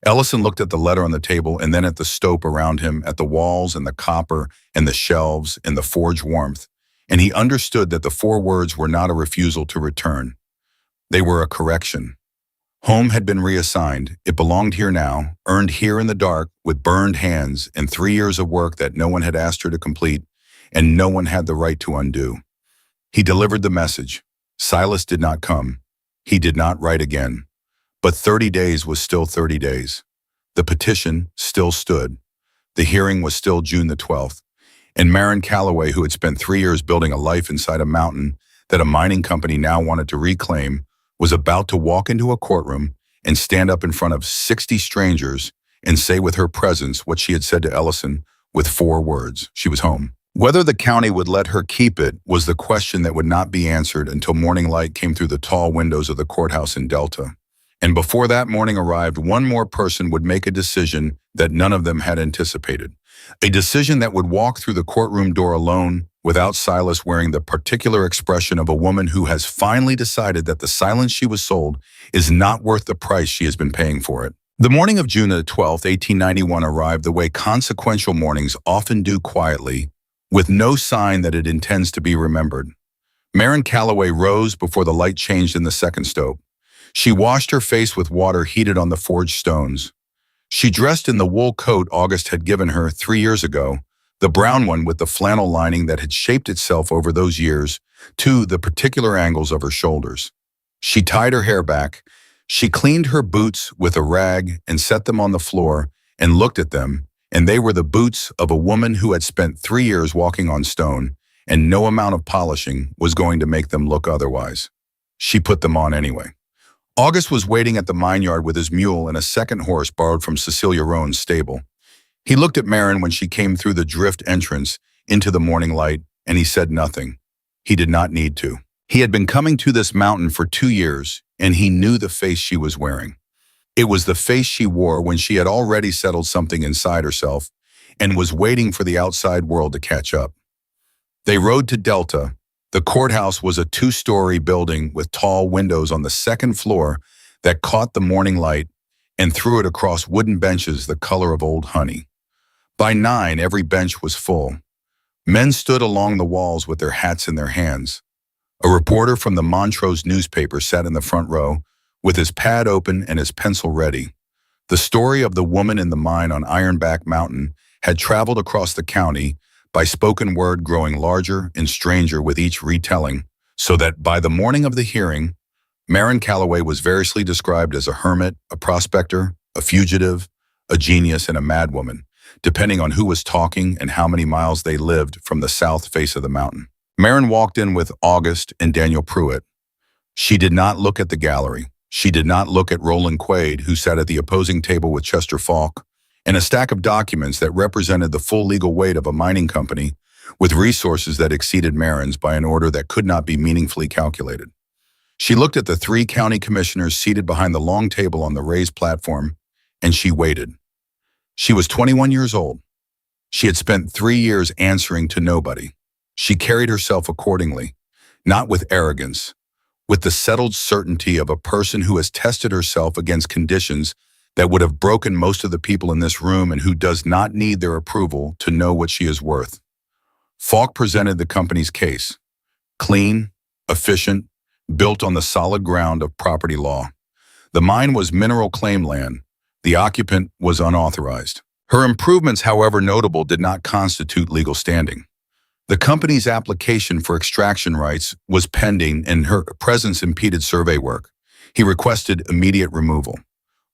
Ellison looked at the letter on the table and then at the stope around him, at the walls and the copper and the shelves and the forge warmth, and he understood that the 4 words were not a refusal to return. They were a correction. Home had been reassigned. It belonged here now, earned here in the dark with burned hands and 3 years of work that no one had asked her to complete and no one had the right to undo. He delivered the message. Silas did not come. He did not write again. But 30 days was still 30 days. The petition still stood. The hearing was still June the 12th. And Marin Calloway, who had spent 3 years building a life inside a mountain that a mining company now wanted to reclaim, was about to walk into a courtroom and stand up in front of 60 strangers and say with her presence what she had said to Ellison with 4 words. She was home. Whether the county would let her keep it was the question that would not be answered until morning light came through the tall windows of the courthouse in Delta. And before that morning arrived, one more person would make a decision that none of them had anticipated. A decision that would walk through the courtroom door alone, without Silas, wearing the particular expression of a woman who has finally decided that the silence she was sold is not worth the price she has been paying for it. The morning of June the 12th, 1891 arrived the way consequential mornings often do, quietly, with no sign that it intends to be remembered. Marin Calloway rose before the light changed in the second stope. She washed her face with water heated on the forged stones. She dressed in the wool coat August had given her 3 years ago, the brown one with the flannel lining that had shaped itself over those years to the particular angles of her shoulders. She tied her hair back. She cleaned her boots with a rag and set them on the floor and looked at them, and they were the boots of a woman who had spent 3 years walking on stone, and no amount of polishing was going to make them look otherwise. She put them on anyway. August was waiting at the mine yard with his mule and a second horse borrowed from Cecilia Roan's stable. He looked at Marin when she came through the drift entrance into the morning light, and he said nothing. He did not need to. He had been coming to this mountain for 2 years, and he knew the face she was wearing. It was the face she wore when she had already settled something inside herself and was waiting for the outside world to catch up. They rode to Delta. The courthouse was a 2-story building with tall windows on the second floor that caught the morning light and threw it across wooden benches the color of old honey. By 9, every bench was full. Men stood along the walls with their hats in their hands. A reporter from the Montrose newspaper sat in the front row with his pad open and his pencil ready. The story of the woman in the mine on Ironback Mountain had traveled across the county, by spoken word growing larger and stranger with each retelling, so that by the morning of the hearing, Marin Calloway was variously described as a hermit, a prospector, a fugitive, a genius, and a madwoman, depending on who was talking and how many miles they lived from the south face of the mountain. Marin walked in with August and Daniel Pruitt. She did not look at the gallery. She did not look at Roland Quaid, who sat at the opposing table with Chester Falk, and a stack of documents that represented the full legal weight of a mining company with resources that exceeded Marin's by an order that could not be meaningfully calculated. She looked at the three county commissioners seated behind the long table on the raised platform, and she waited. She was 21 years old. She had spent 3 years answering to nobody. She carried herself accordingly, not with arrogance, with the settled certainty of a person who has tested herself against conditions that would have broken most of the people in this room and who does not need their approval to know what she is worth. Falk presented the company's case. Clean, efficient, built on the solid ground of property law. The mine was mineral claim land. The occupant was unauthorized. Her improvements, however notable, did not constitute legal standing. The company's application for extraction rights was pending and her presence impeded survey work. He requested immediate removal.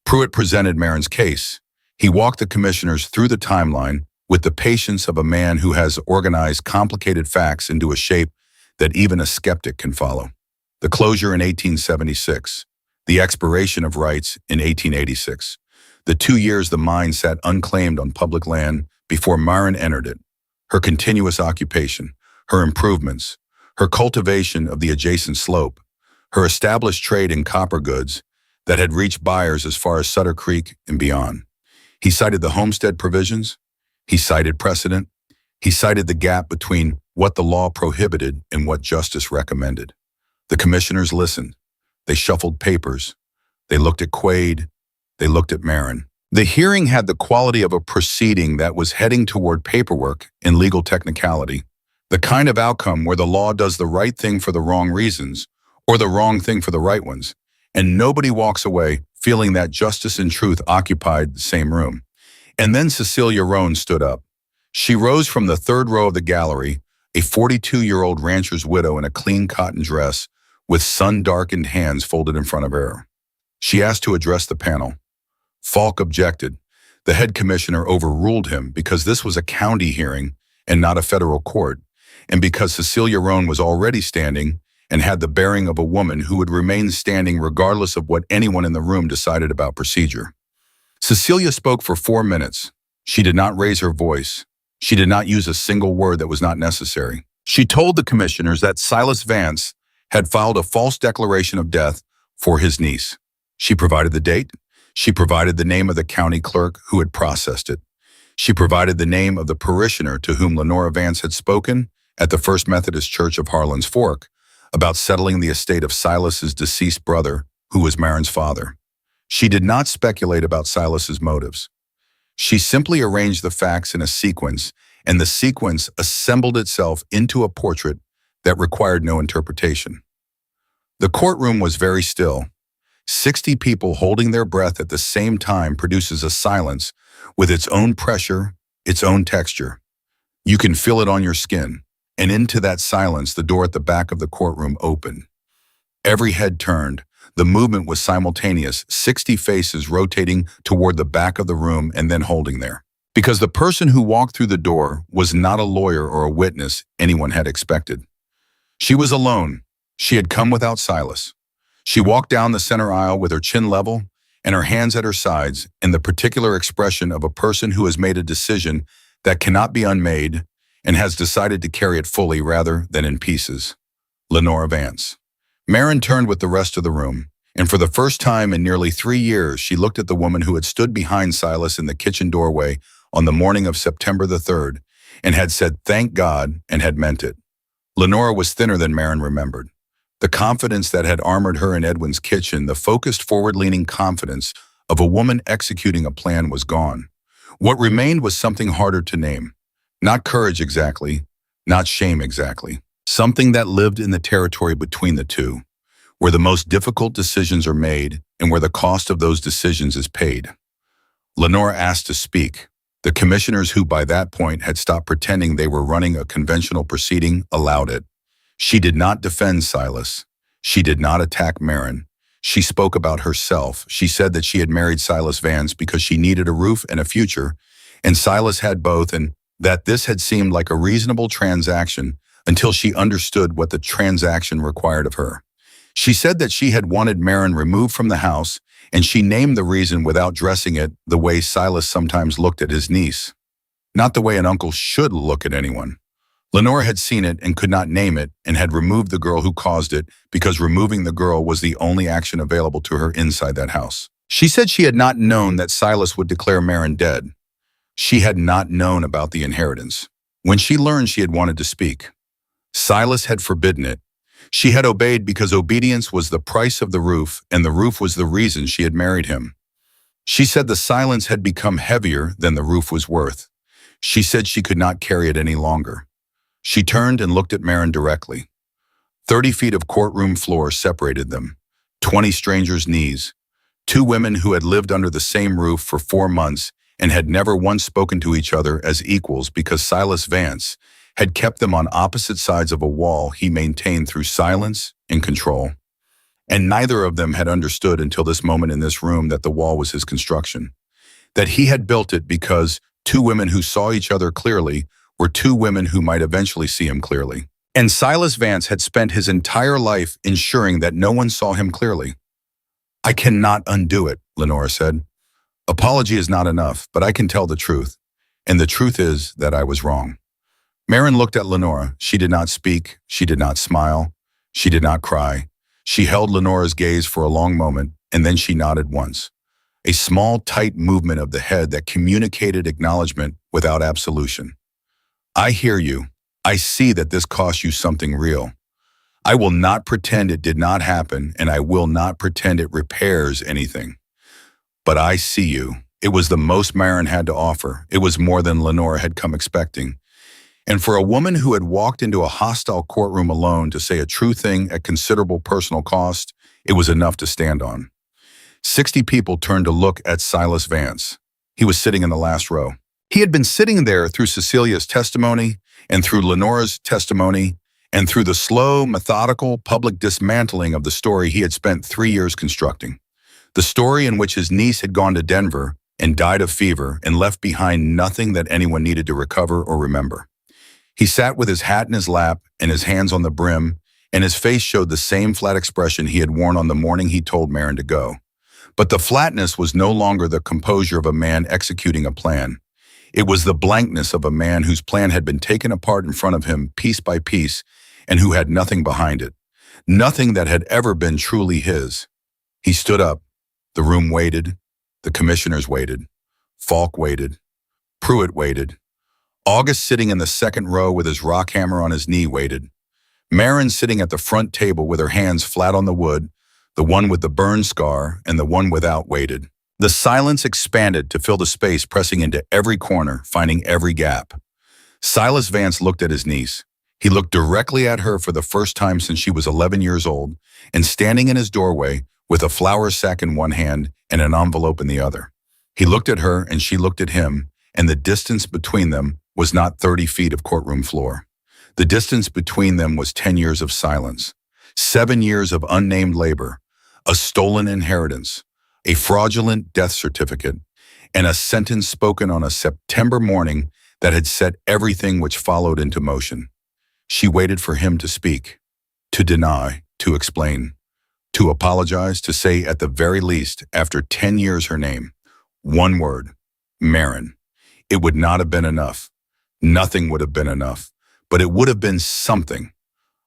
Pruitt presented Marin's case. He walked the commissioners through the timeline with the patience of a man who has organized complicated facts into a shape that even a skeptic can follow. The closure in 1876, the expiration of rights in 1886, the 2 years the mine sat unclaimed on public land before Marin entered it, her continuous occupation, her improvements, her cultivation of the adjacent slope, her established trade in copper goods that had reached buyers as far as Sutter Creek and beyond. He cited the homestead provisions. He cited precedent. He cited the gap between what the law prohibited and what justice recommended. The commissioners listened. They shuffled papers. They looked at Quaid. They looked at Marin. The hearing had the quality of a proceeding that was heading toward paperwork and legal technicality, the kind of outcome where the law does the right thing for the wrong reasons or the wrong thing for the right ones, and nobody walks away feeling that justice and truth occupied the same room. And then Cecilia Roan stood up. She rose from the third row of the gallery, a 42-year-old rancher's widow in a clean cotton dress with sun-darkened hands folded in front of her. She asked to address the panel. Falk objected. The head commissioner overruled him because this was a county hearing and not a federal court, and because Cecilia Roan was already standing and had the bearing of a woman who would remain standing regardless of what anyone in the room decided about procedure. Cecilia spoke for 4 minutes. She did not raise her voice. She did not use a single word that was not necessary. She told the commissioners that Silas Vance had filed a false declaration of death for his niece. She provided the date. She provided the name of the county clerk who had processed it. She provided the name of the parishioner to whom Lenora Vance had spoken at the First Methodist Church of Harlan's Fork about settling the estate of Silas's deceased brother, who was Marin's father. She did not speculate about Silas's motives. She simply arranged the facts in a sequence, and the sequence assembled itself into a portrait that required no interpretation. The courtroom was very still. 60 people holding their breath at the same time produces a silence with its own pressure, its own texture. You can feel it on your skin, and into that silence, the door at the back of the courtroom opened. Every head turned. The movement was simultaneous, 60 faces rotating toward the back of the room and then holding there. Because the person who walked through the door was not a lawyer or a witness anyone had expected. She was alone. She had come without Silas. She walked down the center aisle with her chin level and her hands at her sides in the particular expression of a person who has made a decision that cannot be unmade and has decided to carry it fully rather than in pieces. Lenora Vance. Marin turned with the rest of the room, and for the first time in nearly 3 years, she looked at the woman who had stood behind Silas in the kitchen doorway on the morning of September the 3rd and had said, "Thank God," and had meant it. Lenora was thinner than Marin remembered. The confidence that had armored her in Edwin's kitchen, the focused, forward-leaning confidence of a woman executing a plan was gone. What remained was something harder to name. Not courage exactly, not shame exactly. Something that lived in the territory between the two, where the most difficult decisions are made and where the cost of those decisions is paid. Lenora asked to speak. The commissioners, who by that point had stopped pretending they were running a conventional proceeding, allowed it. She did not defend Silas. She did not attack Marin. She spoke about herself. She said that she had married Silas Vance because she needed a roof and a future, and Silas had both, and that this had seemed like a reasonable transaction until she understood what the transaction required of her. She said that she had wanted Marin removed from the house, and she named the reason without dressing it the way Silas sometimes looked at his niece. Not the way an uncle should look at anyone. Lenore had seen it and could not name it and had removed the girl who caused it because removing the girl was the only action available to her inside that house. She said she had not known that Silas would declare Marin dead. She had not known about the inheritance. When she learned, she had wanted to speak. Silas had forbidden it. She had obeyed because obedience was the price of the roof, and the roof was the reason she had married him. She said the silence had become heavier than the roof was worth. She said she could not carry it any longer. She turned and looked at Marin directly. 30 feet of courtroom floor separated them. 20 strangers' knees. Two women who had lived under the same roof for 4 months and had never once spoken to each other as equals because Silas Vance had kept them on opposite sides of a wall he maintained through silence and control. And neither of them had understood until this moment in this room that the wall was his construction. That he had built it because two women who saw each other clearly were two women who might eventually see him clearly. And Silas Vance had spent his entire life ensuring that no one saw him clearly. "I cannot undo it," Lenore said. "Apology is not enough, but I can tell the truth. And the truth is that I was wrong." Marin looked at Lenore. She did not speak. She did not smile. She did not cry. She held Lenore's gaze for a long moment, and then she nodded once. A small, tight movement of the head that communicated acknowledgement without absolution. "I hear you. I see that this cost you something real. I will not pretend it did not happen, and I will not pretend it repairs anything. But I see you." It was the most Marin had to offer. It was more than Lenore had come expecting. And for a woman who had walked into a hostile courtroom alone to say a true thing at considerable personal cost, it was enough to stand on. 60 people turned to look at Silas Vance. He was sitting in the last row. He had been sitting there through Cecilia's testimony and through Lenore's testimony and through the slow, methodical, public dismantling of the story he had spent 3 years constructing. The story in which his niece had gone to Denver and died of fever and left behind nothing that anyone needed to recover or remember. He sat with his hat in his lap and his hands on the brim, and his face showed the same flat expression he had worn on the morning he told Marin to go. But the flatness was no longer the composure of a man executing a plan. It was the blankness of a man whose plan had been taken apart in front of him piece by piece and who had nothing behind it, nothing that had ever been truly his. He stood up. The room waited. The commissioners waited. Falk waited. Pruitt waited. August, sitting in the second row with his rock hammer on his knee, waited. Marin, sitting at the front table with her hands flat on the wood, the one with the burn scar and the one without, waited. The silence expanded to fill the space, pressing into every corner, finding every gap. Silas Vance looked at his niece. He looked directly at her for the first time since she was 11 years old, and standing in his doorway with a flour sack in one hand and an envelope in the other. He looked at her and she looked at him, and the distance between them was not 30 feet of courtroom floor. The distance between them was 10 years of silence, 7 years of unnamed labor, a stolen inheritance, a fraudulent death certificate, and a sentence spoken on a September morning that had set everything which followed into motion. She waited for him to speak, to deny, to explain, to apologize, to say at the very least, after 10 years, her name. One word, Marin. It would not have been enough. Nothing would have been enough, but it would have been something.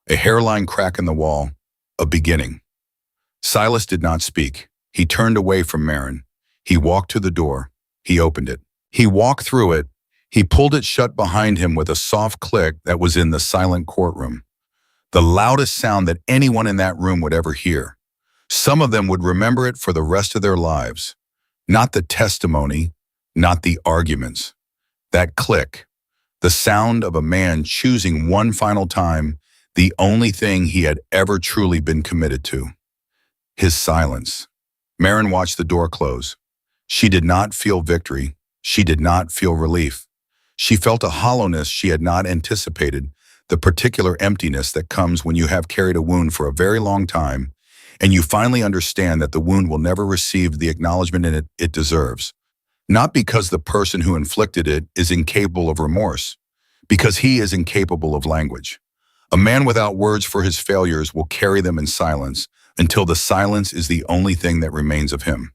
A hairline crack in the wall, a beginning. Silas did not speak. He turned away from Marin. He walked to the door. He opened it. He walked through it. He pulled it shut behind him with a soft click that was in the silent courtroom. The loudest sound that anyone in that room would ever hear. Some of them would remember it for the rest of their lives. Not the testimony, not the arguments. That click. The sound of a man choosing one final time the only thing he had ever truly been committed to. His silence. Marin watched the door close. She did not feel victory. She did not feel relief. She felt a hollowness she had not anticipated, the particular emptiness that comes when you have carried a wound for a very long time and you finally understand that the wound will never receive the acknowledgement in it deserves. Not because the person who inflicted it is incapable of remorse, because he is incapable of language. A man without words for his failures will carry them in silence until the silence is the only thing that remains of him.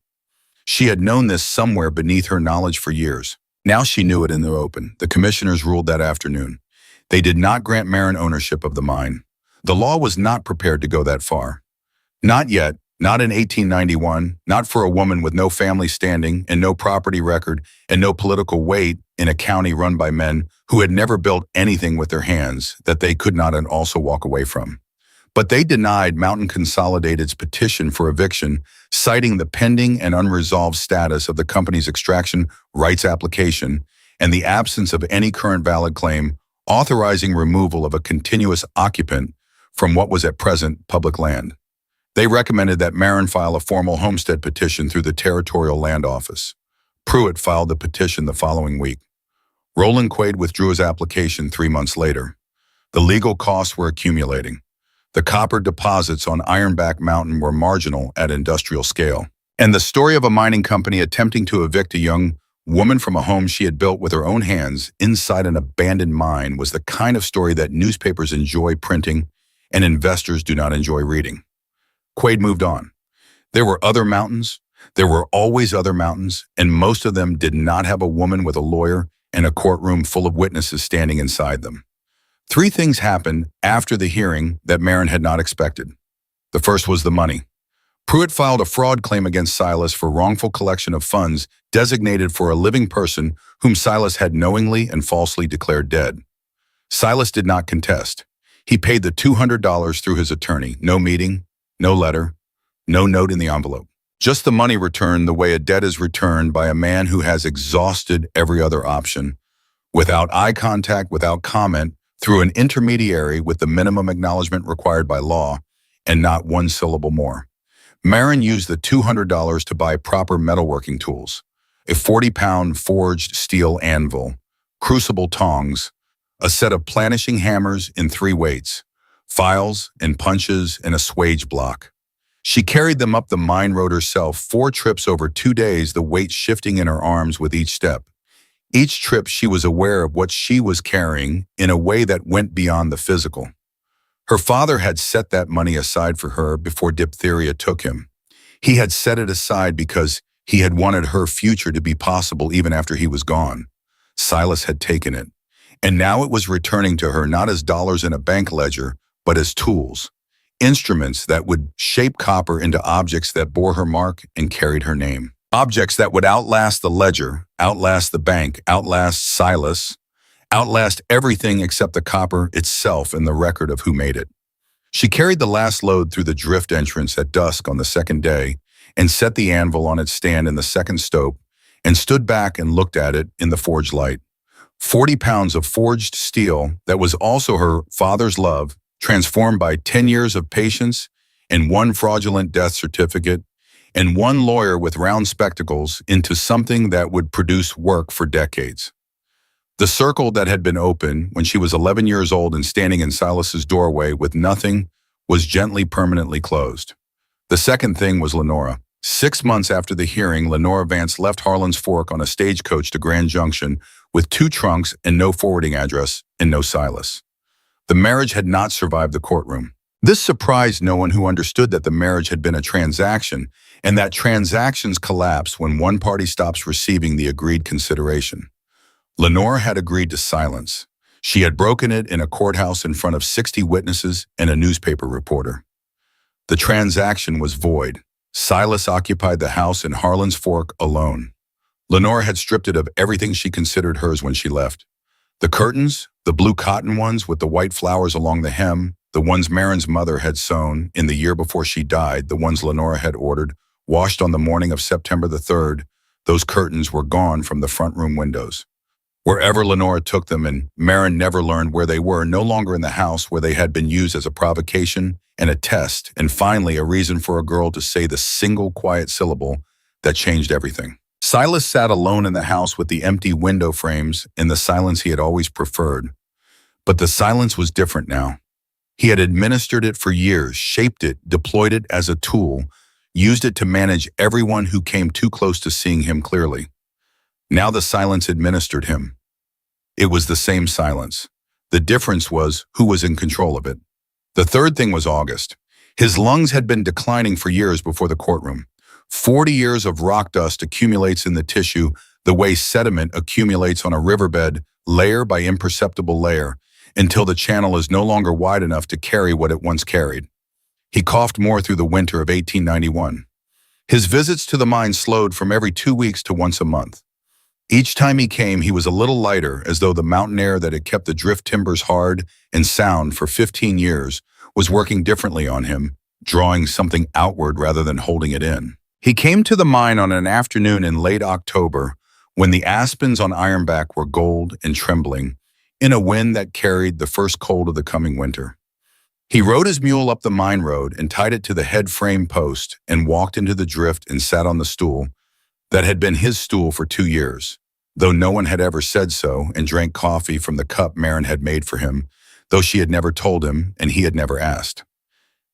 She had known this somewhere beneath her knowledge for years. Now she knew it in the open. The commissioners ruled that afternoon. They did not grant Marin ownership of the mine. The law was not prepared to go that far. Not yet, not in 1891, not for a woman with no family standing and no property record and no political weight in a county run by men who had never built anything with their hands that they could not also walk away from. But they denied Mountain Consolidated's petition for eviction, citing the pending and unresolved status of the company's extraction rights application and the absence of any current valid claim authorizing removal of a continuous occupant from what was at present public land. They recommended that Marin file a formal homestead petition through the Territorial Land Office. Pruitt filed the petition the following week. Roland Quaid withdrew his application 3 months later. The legal costs were accumulating. The copper deposits on Ironback Mountain were marginal at industrial scale. And the story of a mining company attempting to evict a young woman from a home she had built with her own hands inside an abandoned mine was the kind of story that newspapers enjoy printing and investors do not enjoy reading. Quaid moved on. There were other mountains. There were always other mountains, and most of them did not have a woman with a lawyer and a courtroom full of witnesses standing inside them. 3 things happened after the hearing that Marin had not expected. The first was the money. Pruitt filed a fraud claim against Silas for wrongful collection of funds designated for a living person whom Silas had knowingly and falsely declared dead. Silas did not contest. He paid the $200 through his attorney. No meeting, no letter, no note in the envelope. Just the money returned the way a debt is returned by a man who has exhausted every other option, without eye contact, without comment, through an intermediary with the minimum acknowledgement required by law, and not one syllable more. Marin used the $200 to buy proper metalworking tools, a 40-pound forged steel anvil, crucible tongs, a set of planishing hammers in 3 weights, files and punches and a swage block. She carried them up the mine road herself 4 trips over 2 days, the weight shifting in her arms with each step. Each trip she was aware of what she was carrying in a way that went beyond the physical. Her father had set that money aside for her before diphtheria took him. He had set it aside because he had wanted her future to be possible even after he was gone. Silas had taken it, and now it was returning to her not as dollars in a bank ledger, but as tools, instruments that would shape copper into objects that bore her mark and carried her name. Objects that would outlast the ledger, outlast the bank, outlast Silas, outlast everything except the copper itself and the record of who made it. She carried the last load through the drift entrance at dusk on the second day and set the anvil on its stand in the second stope and stood back and looked at it in the forge light. 40 pounds of forged steel that was also her father's love, transformed by 10 years of patience and 1 fraudulent death certificate and 1 lawyer with round spectacles into something that would produce work for decades. The circle that had been open when she was 11 years old and standing in Silas's doorway with nothing was gently permanently closed. The second thing was Lenora. 6 months after the hearing, Lenora Vance left Harlan's Fork on a stagecoach to Grand Junction with 2 trunks and no forwarding address and no Silas. The marriage had not survived the courtroom. This surprised no one who understood that the marriage had been a transaction and that transactions collapse when one party stops receiving the agreed consideration. Lenora had agreed to silence. She had broken it in a courthouse in front of 60 witnesses and a newspaper reporter. The transaction was void. Silas occupied the house in Harlan's Fork alone. Lenora had stripped it of everything she considered hers when she left. The curtains, the blue cotton ones with the white flowers along the hem, the ones Marin's mother had sewn in the year before she died, the ones Lenora had ordered, washed on the morning of September the 3rd, those curtains were gone from the front room windows. Wherever Lenora took them, and Marin never learned where they were, no longer in the house where they had been used as a provocation and a test, and finally a reason for a girl to say the single quiet syllable that changed everything. Silas sat alone in the house with the empty window frames in the silence he had always preferred. But the silence was different now. He had administered it for years, shaped it, deployed it as a tool, used it to manage everyone who came too close to seeing him clearly. Now the silence administered him. It was the same silence. The difference was who was in control of it. The third thing was August. His lungs had been declining for years before the courtroom. 40 years of rock dust accumulates in the tissue the way sediment accumulates on a riverbed, layer by imperceptible layer, until the channel is no longer wide enough to carry what it once carried. He coughed more through the winter of 1891. His visits to the mine slowed from every 2 weeks to once a month. Each time he came, he was a little lighter, as though the mountain air that had kept the drift timbers hard and sound for 15 years was working differently on him, drawing something outward rather than holding it in. He came to the mine on an afternoon in late October when the aspens on Ironback were gold and trembling in a wind that carried the first cold of the coming winter. He rode his mule up the mine road and tied it to the head frame post and walked into the drift and sat on the stool that had been his stool for 2 years, though no one had ever said so, and drank coffee from the cup Maren had made for him, though she had never told him and he had never asked.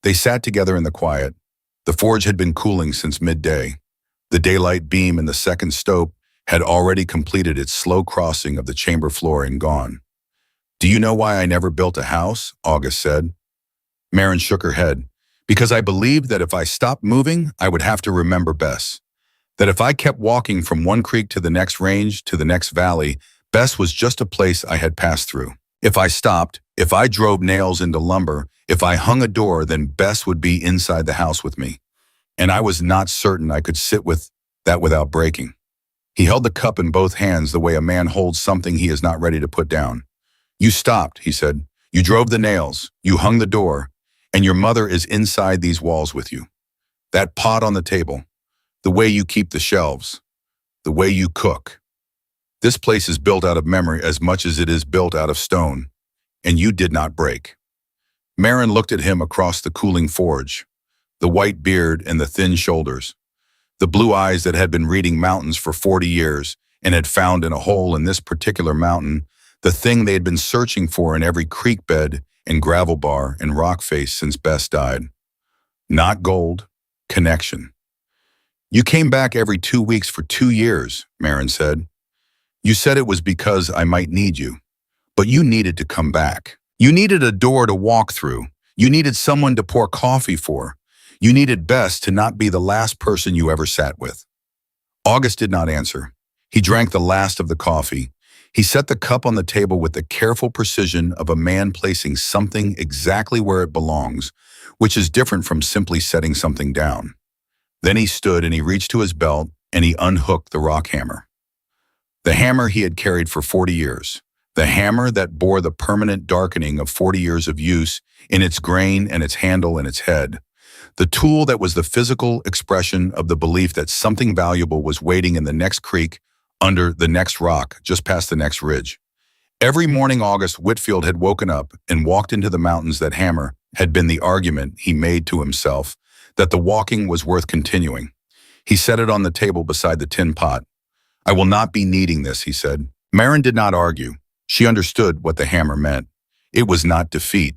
They sat together in the quiet. The forge had been cooling since midday. The daylight beam in the second stope had already completed its slow crossing of the chamber floor and gone. "Do you know why I never built a house?" August said. Maren shook her head. "Because I believed that if I stopped moving, I would have to remember Bess. That if I kept walking from one creek to the next range to the next valley, Bess was just a place I had passed through. If I stopped, if I drove nails into lumber, if I hung a door, then Bess would be inside the house with me. And I was not certain I could sit with that without breaking." He held the cup in both hands the way a man holds something he is not ready to put down. "You stopped," he said. "You drove the nails, you hung the door, and your mother is inside these walls with you. That pot on the table, the way you keep the shelves, the way you cook. This place is built out of memory as much as it is built out of stone, and you did not break." Maren looked at him across the cooling forge, the white beard and the thin shoulders, the blue eyes that had been reading mountains for 40 years and had found in a hole in this particular mountain the thing they had been searching for in every creek bed and gravel bar and rock face since Bess died. Not gold, connection. "You came back every 2 weeks for 2 years, Maren said. "You said it was because I might need you. But you needed to come back. You needed a door to walk through. You needed someone to pour coffee for. You needed Bess to not be the last person you ever sat with." August did not answer. He drank the last of the coffee. He set the cup on the table with the careful precision of a man placing something exactly where it belongs, which is different from simply setting something down. Then he stood and he reached to his belt and he unhooked the rock hammer. The hammer he had carried for 40 years. The hammer that bore the permanent darkening of 40 years of use in its grain and its handle and its head. The tool that was the physical expression of the belief that something valuable was waiting in the next creek, under the next rock, just past the next ridge. Every morning August Whitfield had woken up and walked into the mountains. That hammer had been the argument he made to himself that the walking was worth continuing. He set it on the table beside the tin pot. "I will not be needing this," he said. Maren did not argue. She understood what the hammer meant. It was not defeat.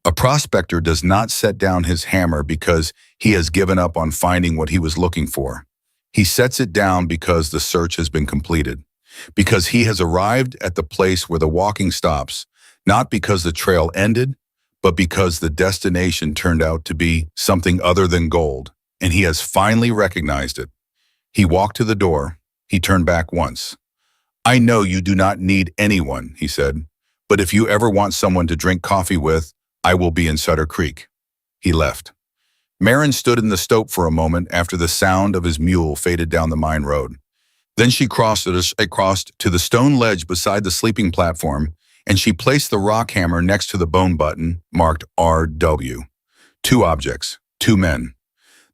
A prospector does not set down his hammer because he has given up on finding what he was looking for. He sets it down because the search has been completed, because he has arrived at the place where the walking stops, not because the trail ended, but because the destination turned out to be something other than gold, and he has finally recognized it. He walked to the door. He turned back once. "I know you do not need anyone," he said, "but if you ever want someone to drink coffee with, I will be in Sutter Creek." He left. Maren stood in the stope for a moment after the sound of his mule faded down the mine road. Then she crossed to the stone ledge beside the sleeping platform, and she placed the rock hammer next to the bone button marked RW. 2 objects, 2 men.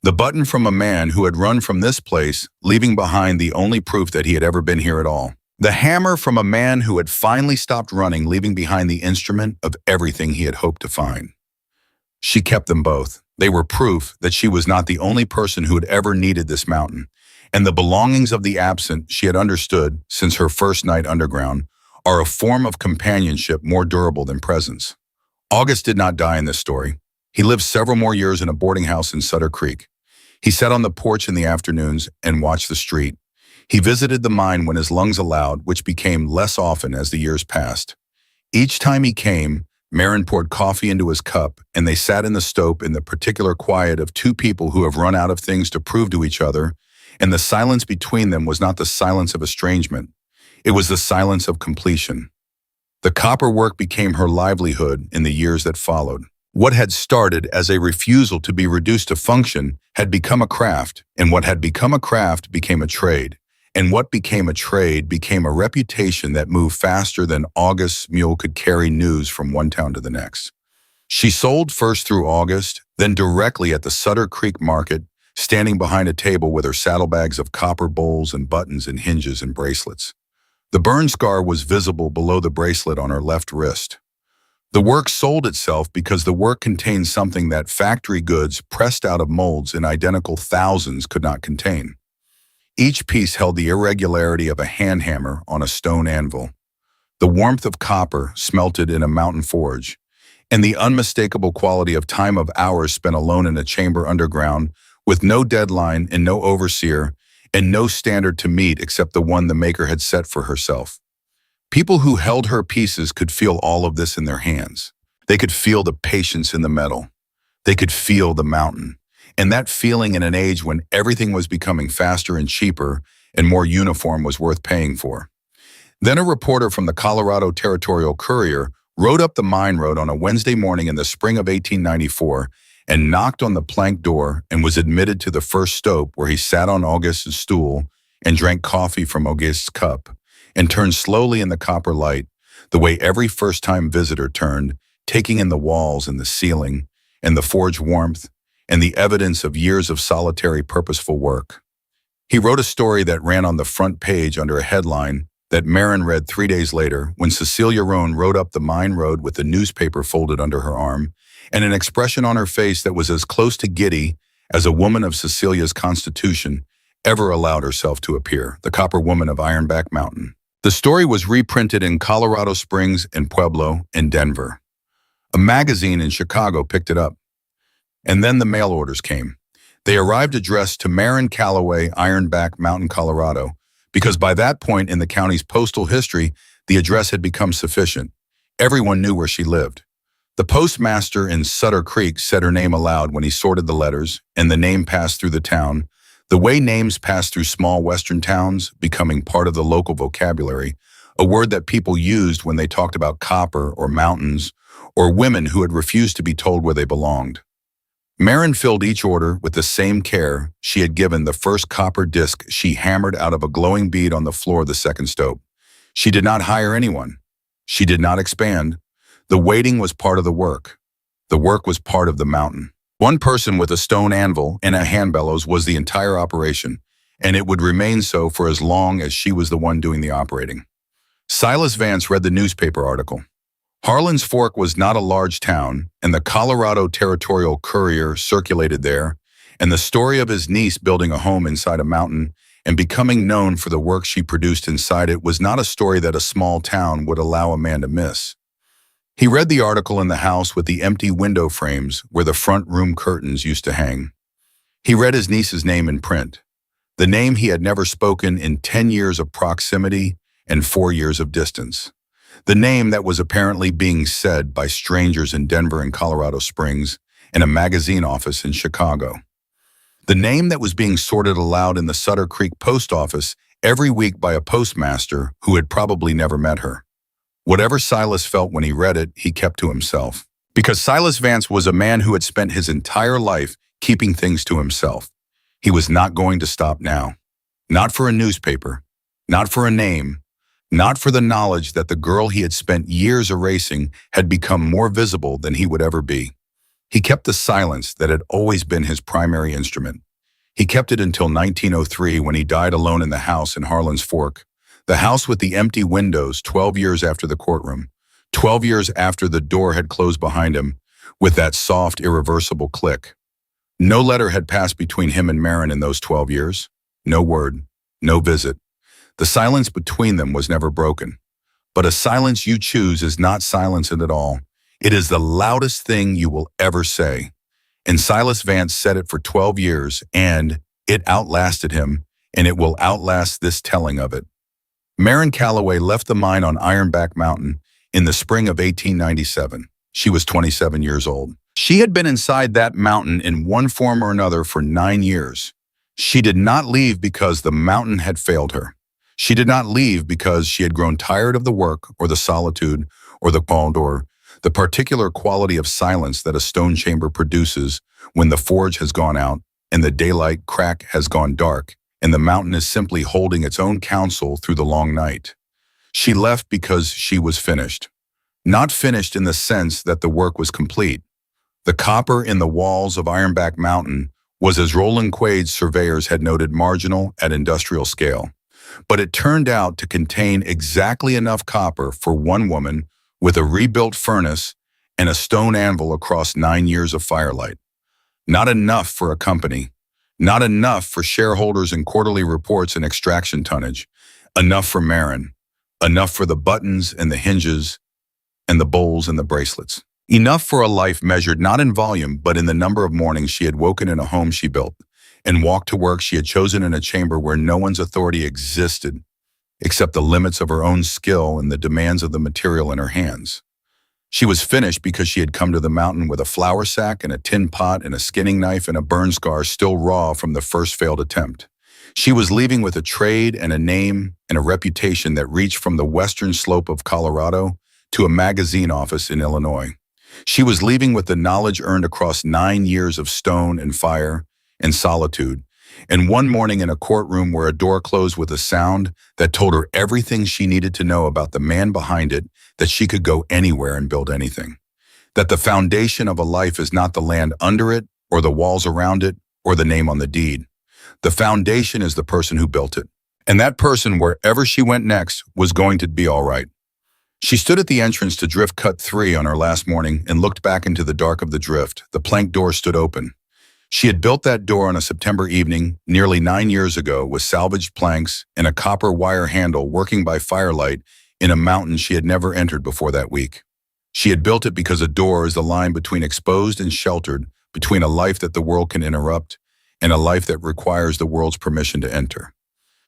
The button from a man who had run from this place, leaving behind the only proof that he had ever been here at all. The hammer from a man who had finally stopped running, leaving behind the instrument of everything he had hoped to find. She kept them both. They were proof that she was not the only person who had ever needed this mountain, and the belongings of the absent she had understood since her first night underground are a form of companionship more durable than presence. August did not die in this story. He lived several more years in a boarding house in Sutter Creek. He sat on the porch in the afternoons and watched the street. He visited the mine when his lungs allowed, which became less often as the years passed. Each time he came, Marin poured coffee into his cup, and they sat in the stope in the particular quiet of two people who have run out of things to prove to each other, and the silence between them was not the silence of estrangement. It was the silence of completion. The copper work became her livelihood in the years that followed. What had started as a refusal to be reduced to function had become a craft, and what had become a craft became a trade. And what became a trade became a reputation that moved faster than August's mule could carry news from one town to the next. She sold first through August, then directly at the Sutter Creek Market, standing behind a table with her saddlebags of copper bowls and buttons and hinges and bracelets. The burn scar was visible below the bracelet on her left wrist. The work sold itself because the work contained something that factory goods pressed out of molds in identical thousands could not contain. Each piece held the irregularity of a hand hammer on a stone anvil, the warmth of copper smelted in a mountain forge, and the unmistakable quality of time of hours spent alone in a chamber underground with no deadline and no overseer and no standard to meet except the one the maker had set for herself. People who held her pieces could feel all of this in their hands. They could feel the patience in the metal. They could feel the mountain. And that feeling in an age when everything was becoming faster and cheaper and more uniform was worth paying for. Then a reporter from the Colorado Territorial Courier rode up the mine road on a Wednesday morning in the spring of 1894 and knocked on the plank door and was admitted to the first stope, where he sat on August's stool and drank coffee from August's cup and turned slowly in the copper light, the way every first-time visitor turned, taking in the walls and the ceiling and the forge warmth and the evidence of years of solitary purposeful work. He wrote a story that ran on the front page under a headline that Marin read 3 days later when Cecilia Roan rode up the mine road with the newspaper folded under her arm and an expression on her face that was as close to giddy as a woman of Cecilia's constitution ever allowed herself to appear, the Copper Woman of Ironback Mountain. The story was reprinted in Colorado Springs and Pueblo and Denver. A magazine in Chicago picked it up. And then the mail orders came. They arrived addressed to Marin Calloway, Ironback Mountain, Colorado, because by that point in the county's postal history, the address had become sufficient. Everyone knew where she lived. The postmaster in Sutter Creek said her name aloud when he sorted the letters, and the name passed through the town, the way names pass through small western towns, becoming part of the local vocabulary, a word that people used when they talked about copper or mountains or women who had refused to be told where they belonged. Marin filled each order with the same care she had given the first copper disc she hammered out of a glowing bead on the floor of the second stope. She did not hire anyone. She did not expand. The waiting was part of the work. The work was part of the mountain. One person with a stone anvil and a hand bellows was the entire operation, and it would remain so for as long as she was the one doing the operating. Silas Vance read the newspaper article. Harlan's Fork was not a large town, and the Colorado Territorial Courier circulated there, and the story of his niece building a home inside a mountain and becoming known for the work she produced inside it was not a story that a small town would allow a man to miss. He read the article in the house with the empty window frames where the front room curtains used to hang. He read his niece's name in print, the name he had never spoken in 10 years of proximity and 4 years of distance. The name that was apparently being said by strangers in Denver and Colorado Springs and a magazine office in Chicago. The name that was being sorted aloud in the Sutter Creek post office every week by a postmaster who had probably never met her. Whatever Silas felt when he read it, he kept to himself. Because Silas Vance was a man who had spent his entire life keeping things to himself. He was not going to stop now. Not for a newspaper, not for a name, not for the knowledge that the girl he had spent years erasing had become more visible than he would ever be. He kept the silence that had always been his primary instrument. He kept it until 1903 when he died alone in the house in Harlan's Fork, the house with the empty windows 12 years after the courtroom, 12 years after the door had closed behind him with that soft, irreversible click. No letter had passed between him and Marin in those 12 years. No word, no visit. The silence between them was never broken. But a silence you choose is not silence at all. It is the loudest thing you will ever say. And Silas Vance said it for 12 years, and it outlasted him, and it will outlast this telling of it. Marin Calloway left the mine on Ironback Mountain in the spring of 1897. She was 27 years old. She had been inside that mountain in one form or another for 9 years. She did not leave because the mountain had failed her. She did not leave because she had grown tired of the work or the solitude or the cold or the particular quality of silence that a stone chamber produces when the forge has gone out and the daylight crack has gone dark and the mountain is simply holding its own counsel through the long night. She left because she was finished. Not finished in the sense that the work was complete. The copper in the walls of Ironback Mountain was, as Roland Quade's surveyors had noted, marginal at industrial scale. But it turned out to contain exactly enough copper for one woman with a rebuilt furnace and a stone anvil across 9 years of firelight. Not enough for a company. Not enough for shareholders and quarterly reports and extraction tonnage. Enough for Maren. Enough for the buttons and the hinges and the bowls and the bracelets. Enough for a life measured not in volume, but in the number of mornings she had woken in a home she built and walked to work she had chosen in a chamber where no one's authority existed except the limits of her own skill and the demands of the material in her hands. She was finished because she had come to the mountain with a flour sack and a tin pot and a skinning knife and a burn scar still raw from the first failed attempt. She was leaving with a trade and a name and a reputation that reached from the western slope of Colorado to a magazine office in Illinois. She was leaving with the knowledge earned across 9 years of stone and fire and solitude, and one morning in a courtroom where a door closed with a sound that told her everything she needed to know about the man behind it, that she could go anywhere and build anything. That the foundation of a life is not the land under it, or the walls around it, or the name on the deed. The foundation is the person who built it. And that person, wherever she went next, was going to be all right. She stood at the entrance to Drift Cut 3 on her last morning and looked back into the dark of the drift. The plank door stood open. She had built that door on a September evening nearly 9 years ago with salvaged planks and a copper wire handle working by firelight in a mountain she had never entered before that week. She had built it because a door is the line between exposed and sheltered, between a life that the world can interrupt and a life that requires the world's permission to enter.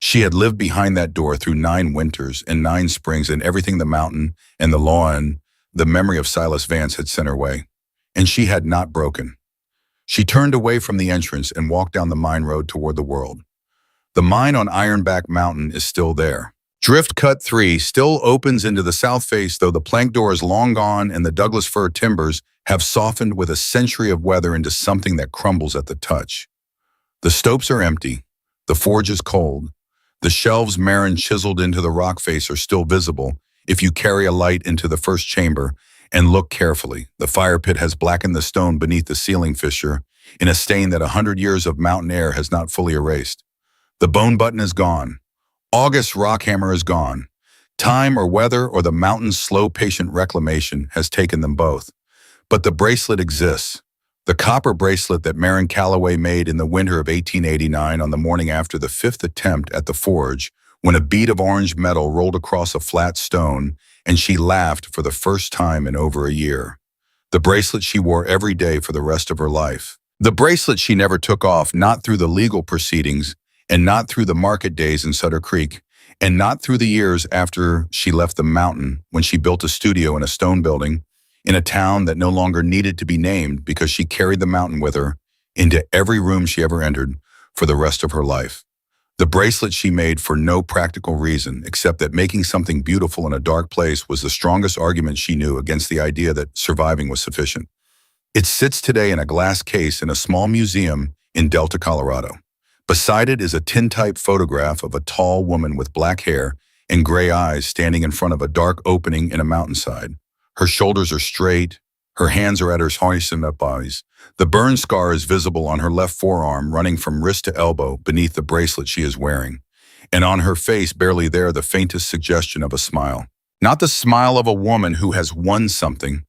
She had lived behind that door through 9 winters and 9 springs and everything the mountain and the law and the memory of Silas Vance had sent her way. And she had not broken. She turned away from the entrance and walked down the mine road toward the world. The mine on Ironback Mountain is still there. Drift Cut 3 still opens into the south face, though the plank door is long gone and the Douglas fir timbers have softened with a century of weather into something that crumbles at the touch. The stopes are empty. The forge is cold. The shelves Maren chiseled into the rock face are still visible if you carry a light into the first chamber and look carefully. The fire pit has blackened the stone beneath the ceiling fissure in a stain that 100 years of mountain air has not fully erased. The bone button is gone. August's rock hammer is gone. Time or weather or the mountain's slow, patient reclamation has taken them both. But the bracelet exists. The copper bracelet that Maren Calloway made in the winter of 1889 on the morning after the 5th attempt at the forge, when a bead of orange metal rolled across a flat stone and she laughed for the first time in over a year. The bracelet she wore every day for the rest of her life. The bracelet she never took off, not through the legal proceedings and not through the market days in Sutter Creek, and not through the years after she left the mountain when she built a studio in a stone building in a town that no longer needed to be named because she carried the mountain with her into every room she ever entered for the rest of her life. The bracelet she made for no practical reason except that making something beautiful in a dark place was the strongest argument she knew against the idea that surviving was sufficient. It sits today in a glass case in a small museum in Delta, Colorado. Beside it is a tintype photograph of a tall woman with black hair and gray eyes standing in front of a dark opening in a mountainside. Her shoulders are straight. Her hands are at her hoisted up eyes. The burn scar is visible on her left forearm, running from wrist to elbow beneath the bracelet she is wearing. And on her face, barely there, the faintest suggestion of a smile. Not the smile of a woman who has won something.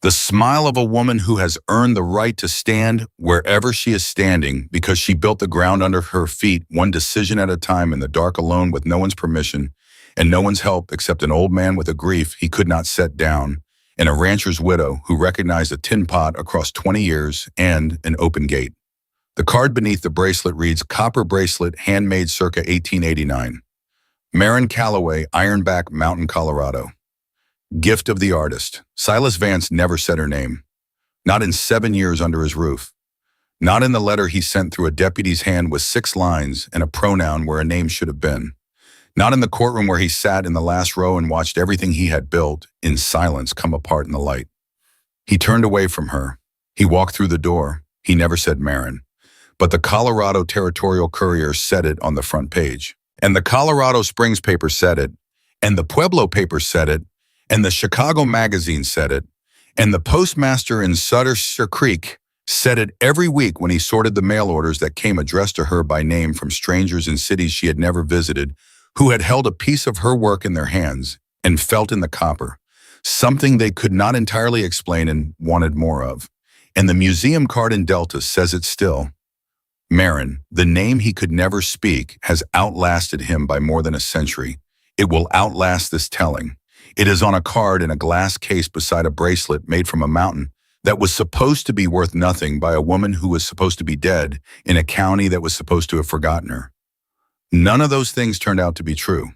The smile of a woman who has earned the right to stand wherever she is standing because she built the ground under her feet, one decision at a time in the dark alone with no one's permission and no one's help except an old man with a grief he could not set down, and a rancher's widow who recognized a tin pot across 20 years and an open gate. The card beneath the bracelet reads, "Copper bracelet, handmade circa 1889. Maren Calloway, Ironback Mountain, Colorado." Gift of the artist. Silas Vance never said her name. Not in 7 years under his roof. Not in the letter he sent through a deputy's hand with 6 lines and a pronoun where a name should have been. Not in the courtroom where he sat in the last row and watched everything he had built, in silence, come apart in the light. He turned away from her. He walked through the door. He never said Marin. But the Colorado Territorial Courier said it on the front page. And the Colorado Springs paper said it. And the Pueblo paper said it. And the Chicago Magazine said it. And the postmaster in Sutter Creek said it every week when he sorted the mail orders that came addressed to her by name from strangers in cities she had never visited, who had held a piece of her work in their hands and felt in the copper, something they could not entirely explain and wanted more of. And the museum card in Delta says it still. Marin, the name he could never speak, has outlasted him by more than a century. It will outlast this telling. It is on a card in a glass case beside a bracelet made from a mountain that was supposed to be worth nothing by a woman who was supposed to be dead in a county that was supposed to have forgotten her. None of those things turned out to be true.